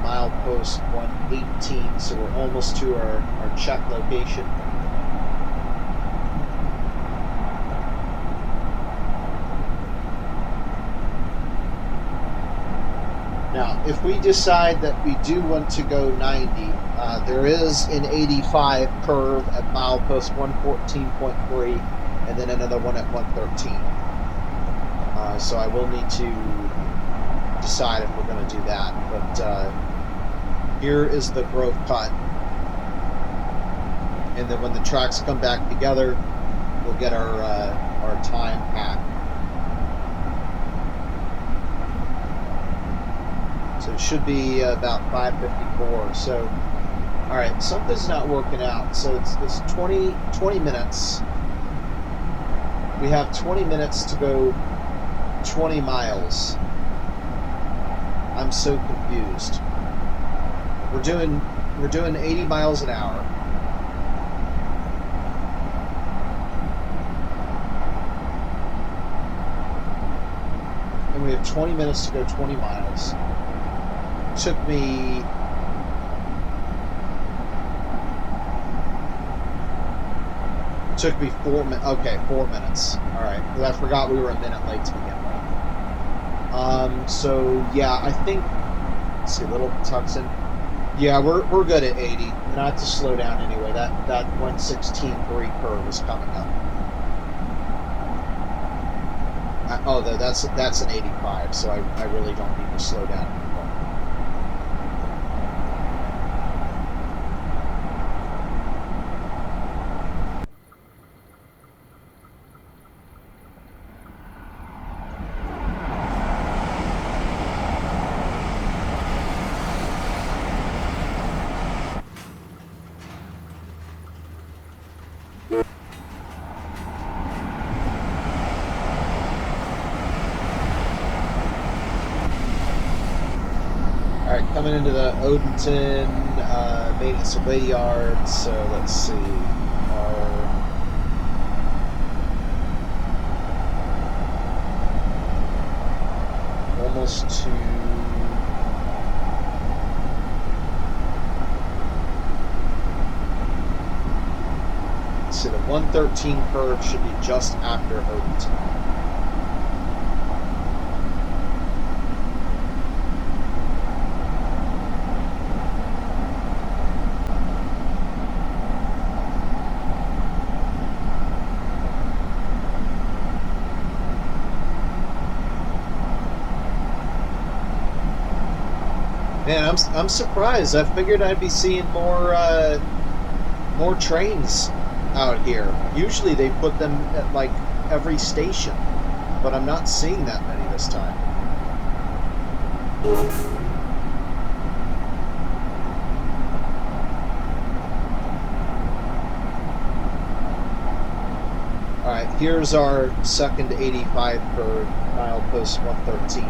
Milepost 118, so we're almost to our check location. Now, if we decide that we do want to go 90, There is an 85 curve at milepost 114.3, and then another one at 113. So I will need to decide if we're going to do that. But here is the growth cut. And then when the tracks come back together, we'll get our time back. So it should be about 5:54. So, all right, something's not working out. So it's 20 minutes. We have 20 minutes to go 20 miles. I'm so confused. We're doing 80 miles an hour. And we have 20 minutes to go 20 miles. Took me 4 minutes. Okay, 4 minutes. All right, because I forgot we were a minute late to begin with. So yeah, I think. Let's see, little Tucson. Yeah, we're good at 80. Not to slow down anyway. That 116.3 curve is coming up. Oh, that's an 85. So I really don't need to slow down anymore. Coming into the Odenton maintenance away yard, so let's see. Almost to. Let's see, the 113 curve should be just after Odenton. Man, I'm surprised. I figured I'd be seeing more trains out here. Usually they put them at like every station, but I'm not seeing that many this time. All right, here's our second 85 per milepost 113.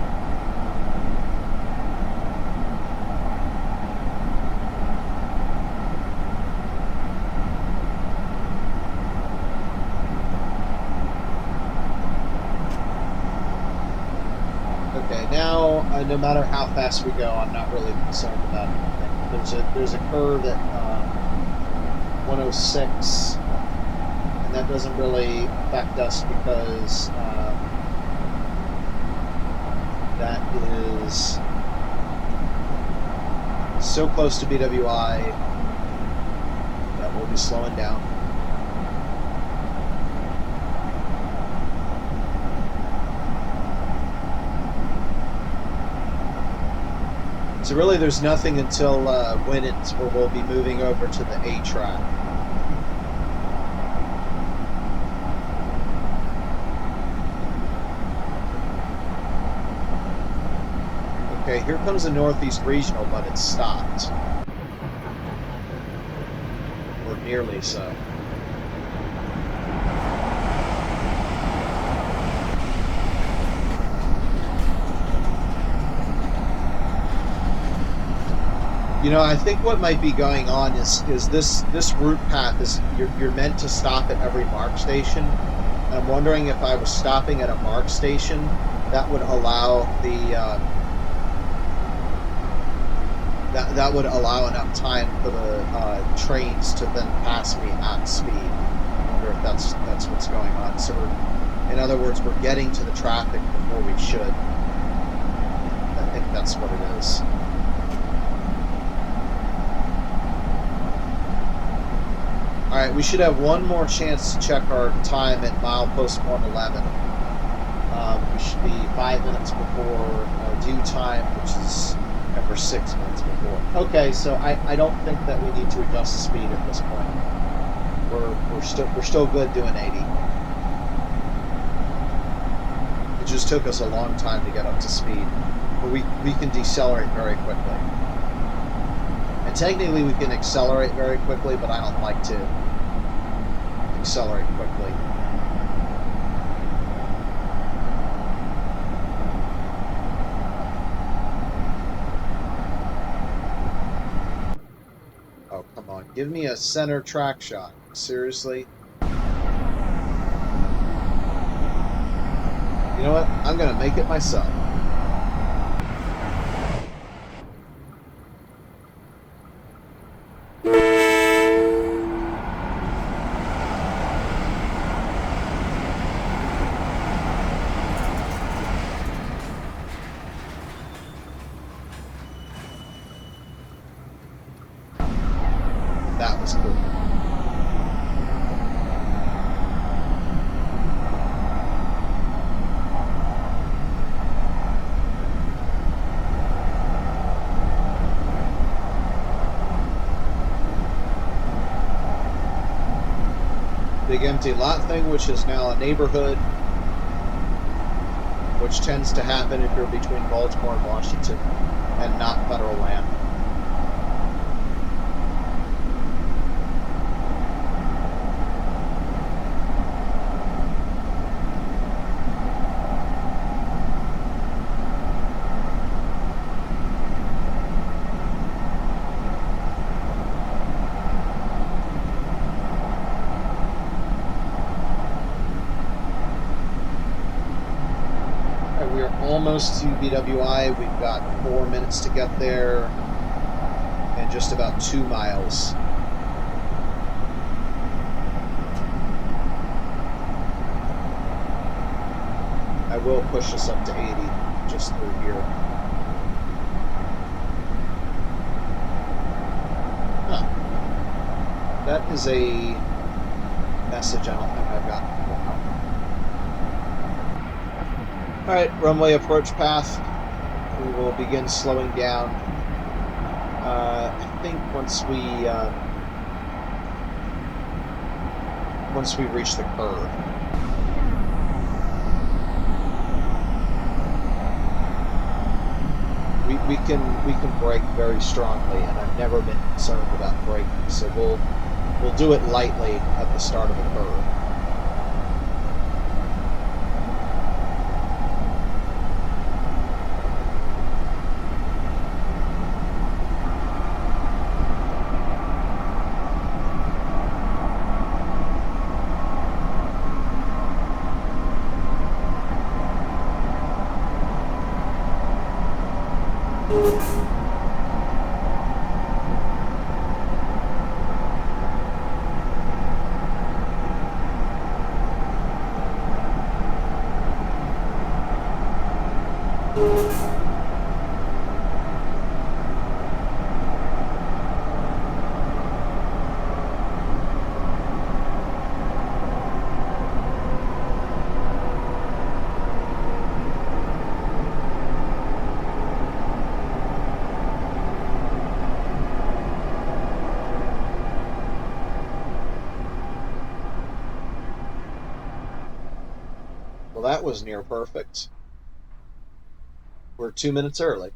Now, no matter how fast we go, I'm not really concerned about anything. There's a curve at 106, and that doesn't really affect us because that is so close to BWI that we'll be slowing down. So really there's nothing until Winnett where we'll be moving over to the A track. Okay, here comes the Northeast Regional, but it's stopped. Or nearly so. You know, I think what might be going on is this route path is you're meant to stop at every mark station. And I'm wondering if I was stopping at a mark station, that would allow the that would allow enough time for the trains to then pass me at speed. I wonder if that's what's going on. So in other words, we're getting to the traffic before we should. I think that's what it is. Alright, we should have one more chance to check our time at milepost 111. We should be 5 minutes before due time, which is ever 6 minutes before. Okay, so I don't think that we need to adjust the speed at this point. We're still good doing 80. It just took us a long time to get up to speed, but we can decelerate very quickly. And technically we can accelerate very quickly, but I don't like to accelerate quickly. Oh, come on. Give me a center track shot. Seriously? You know what? I'm going to make it myself. That was cool. Big empty lot thing, which is now a neighborhood, which tends to happen if you're between Baltimore and Washington and not federal land. Almost to BWI. We've got 4 minutes to get there and just about 2 miles. I will push us up to 80 just through here. Huh. That is a message I don't think I've gotten. Alright, runway approach path. We will begin slowing down. I think once we reach the curve. We can brake very strongly, and I've never been concerned about braking, so we'll do it lightly at the start of the curve. Well, that was near perfect. We're 2 minutes early.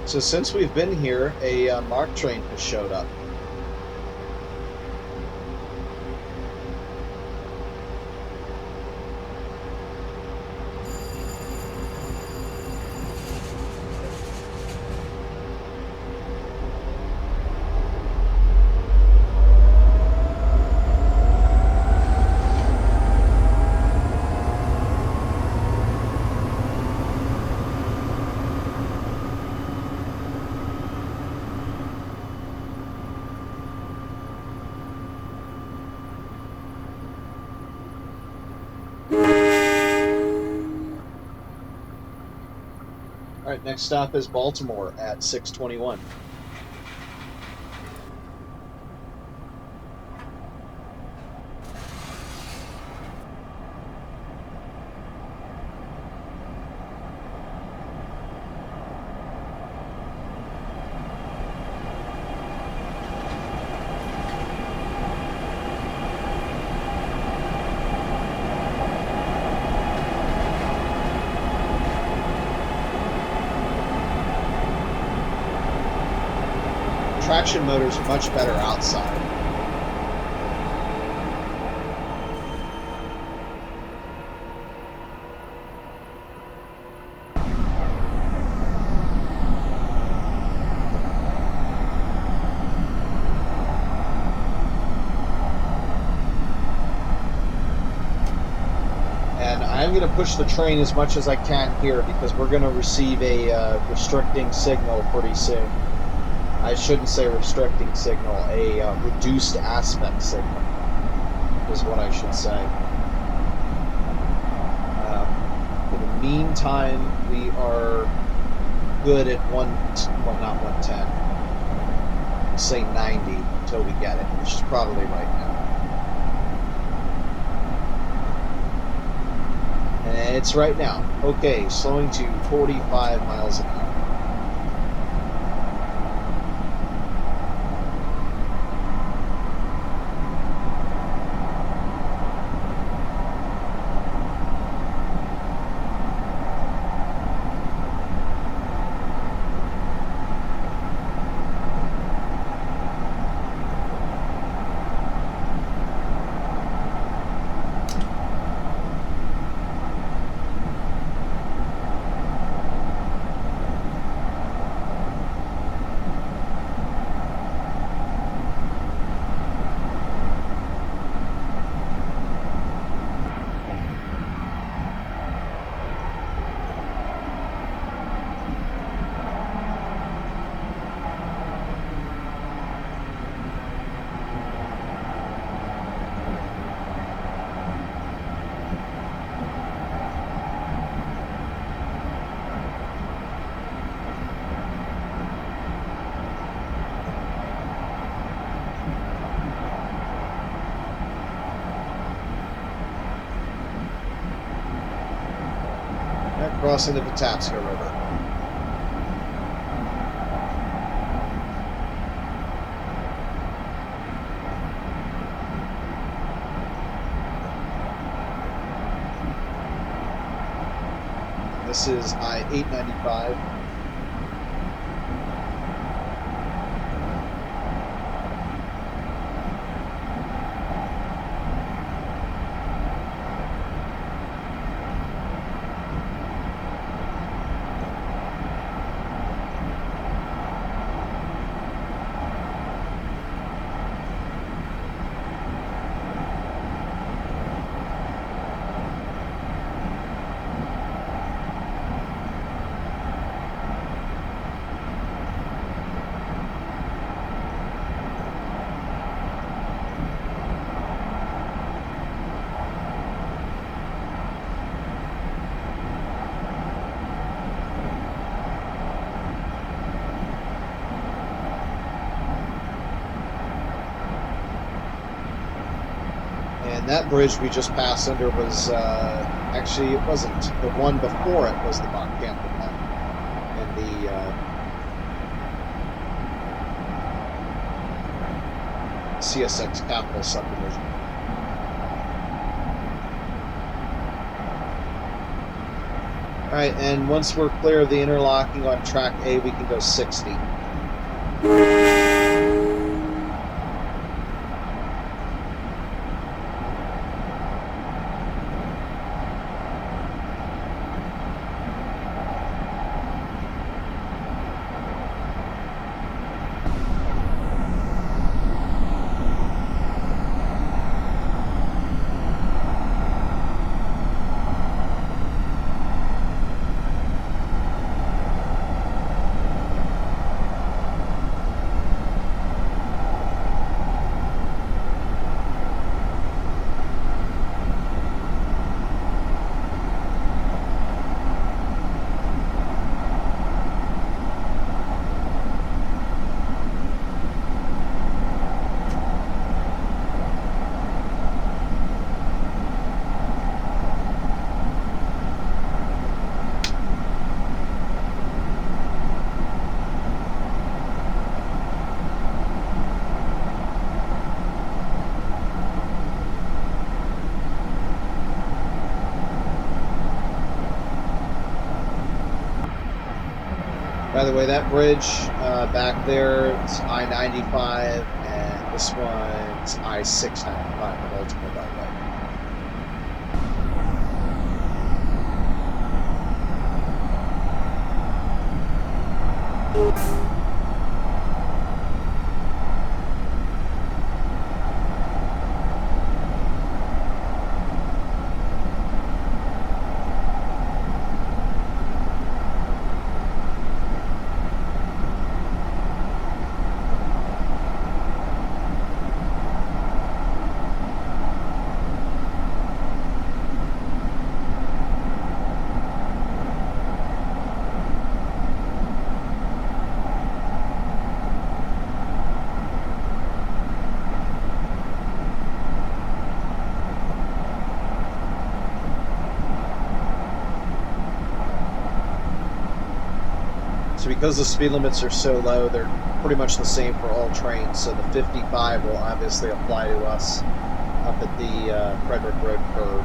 So since we've been here, a MARC train has showed up. All right, next stop is Baltimore at 6:21. traction motor's much better outside. I'm going to push the train as much as I can here because we're going to receive a restricting signal pretty soon. I shouldn't say restricting signal, a reduced aspect signal is what I should say. In the meantime, we are good at not 110. Let's say 90 until we get it, which is probably right now. And it's right now. Okay, slowing to 45 miles an hour. Crossing the Patapsco River. This is I-895. And that bridge we just passed under was, actually it wasn't. The one before it was the Mont Campbell one. And the, CSX Capital subdivision. Alright, and once we're clear of the interlocking on track A, we can go 60. By the way, that bridge back there, it's I-95, and this one's I-695, the Baltimore Beltway. So because the speed limits are so low, they're pretty much the same for all trains. So the 55 will obviously apply to us up at the Frederick Road curve.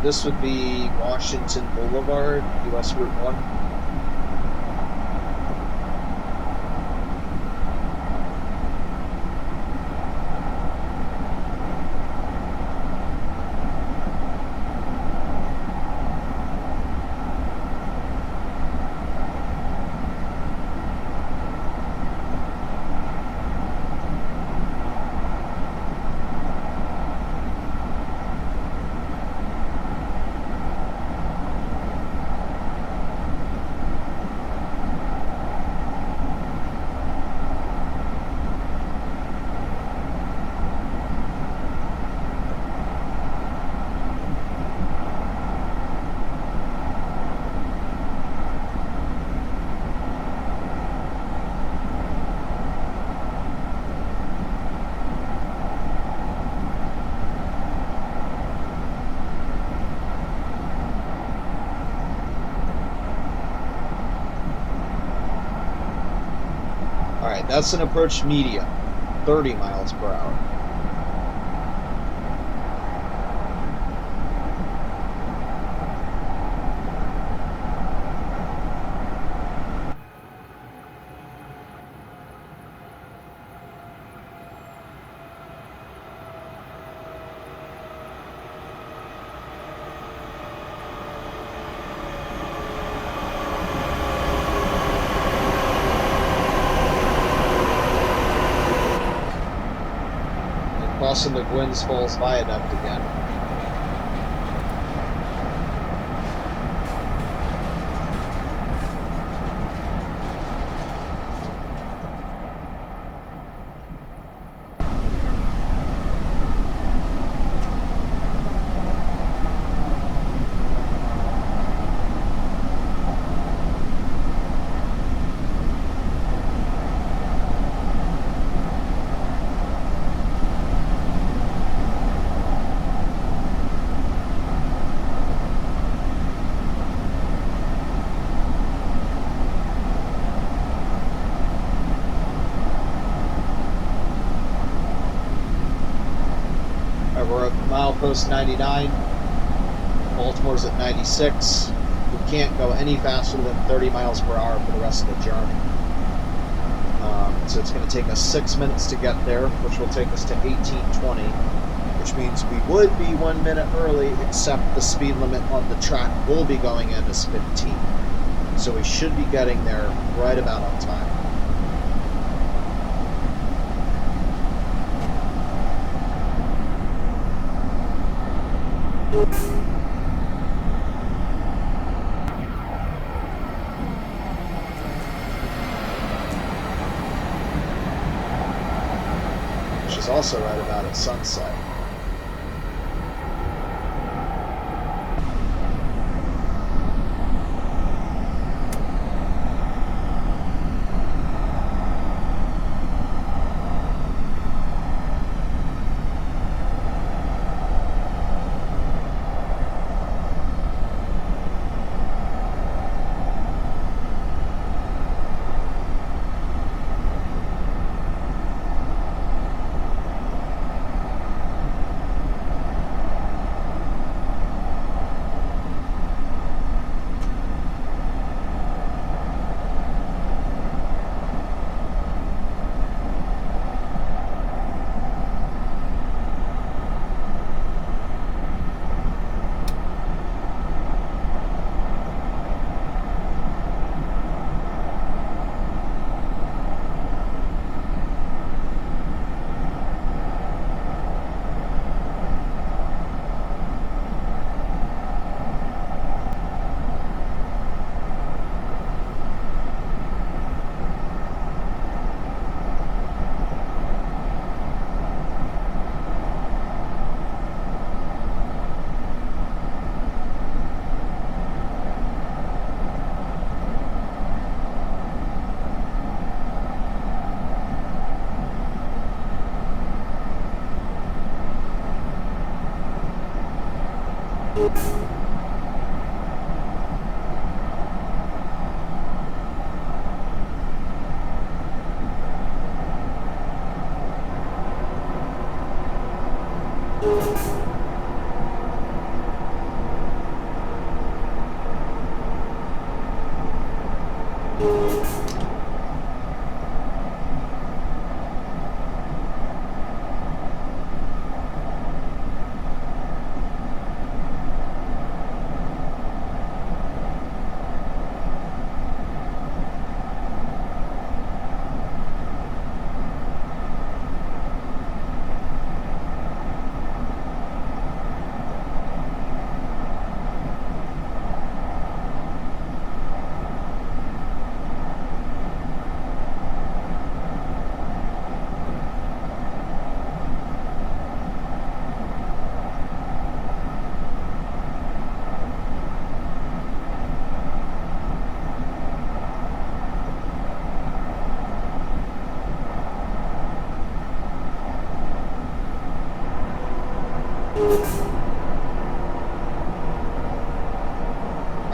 This would be Washington Boulevard, US Route 1. Alright, that's an approach medium, 30 miles per hour. Crossing the Gwynns Falls Viaduct again. We're at milepost 99. Baltimore's at 96. We can't go any faster than 30 miles per hour for the rest of the journey. So it's going to take us 6 minutes to get there, which will take us to 1820, which means we would be 1 minute early, except the speed limit on the track we'll be going in is 15. So we should be getting there right about on time. Which is also right about at sunset.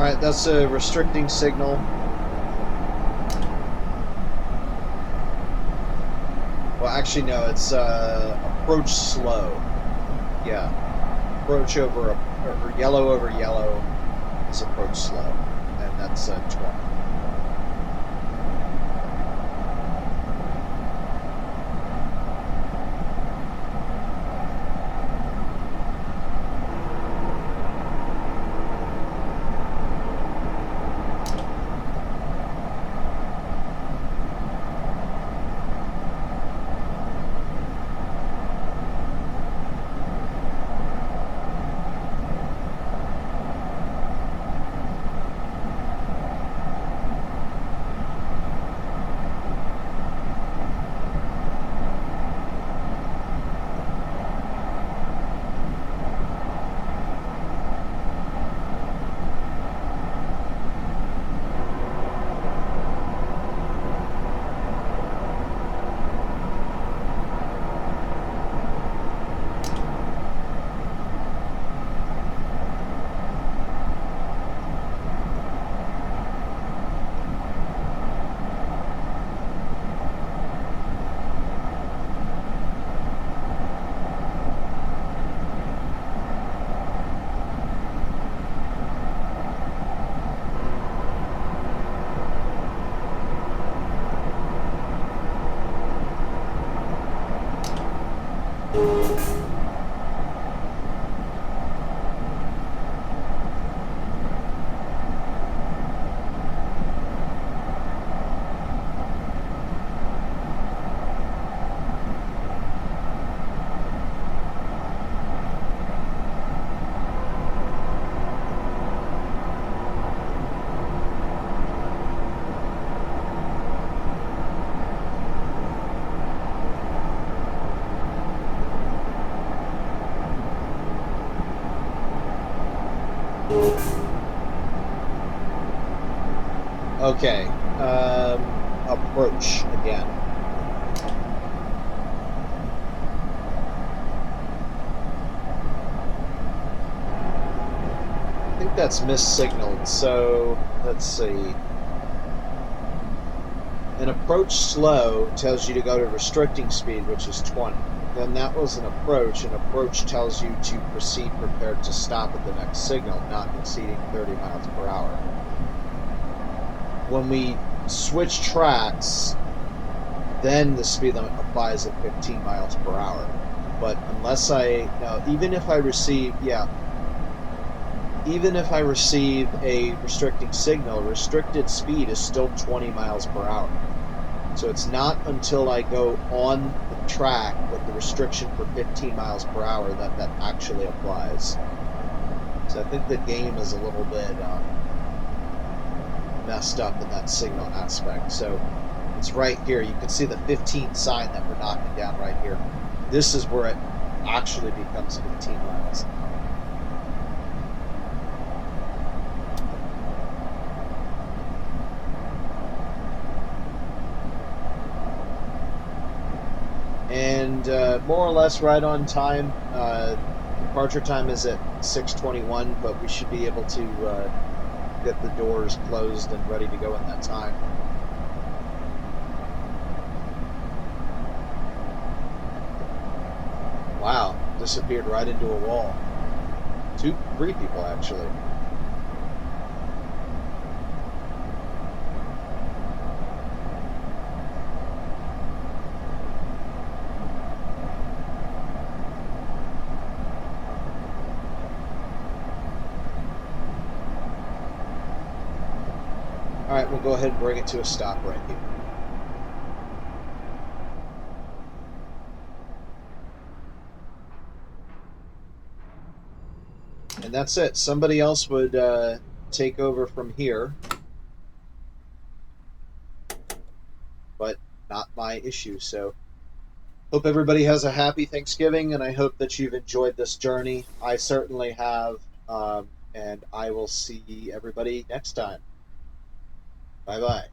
Alright, that's a restricting signal. Well, actually, no, it's approach slow. Yeah. Approach over, or yellow over yellow is approach slow. And that's 20. Okay, approach again. I think that's missignaled, so let's see. An approach slow tells you to go to restricting speed, which is 20. Then that was an approach. An approach tells you to proceed prepared to stop at the next signal, not exceeding 30 miles per hour. When we switch tracks, then the speed limit applies at 15 miles per hour. But unless even if I receive a restricting signal, restricted speed is still 20 miles per hour. So it's not until I go on the track with the restriction for 15 miles per hour that that actually applies. So I think the game is a little bit messed up in that signal aspect. So it's right here. You can see the 15 sign that we're knocking down right here. This is where it actually becomes 15 miles. And more or less right on time. Departure time is at 6:21, but we should be able to get the doors closed and ready to go in that time. Wow, disappeared right into a wall. 3 people actually. All right, we'll go ahead and bring it to a stop right here. And that's it. Somebody else would take over from here, but not my issue. So hope everybody has a happy Thanksgiving, and I hope that you've enjoyed this journey. I certainly have, and I will see everybody next time. Bye-bye.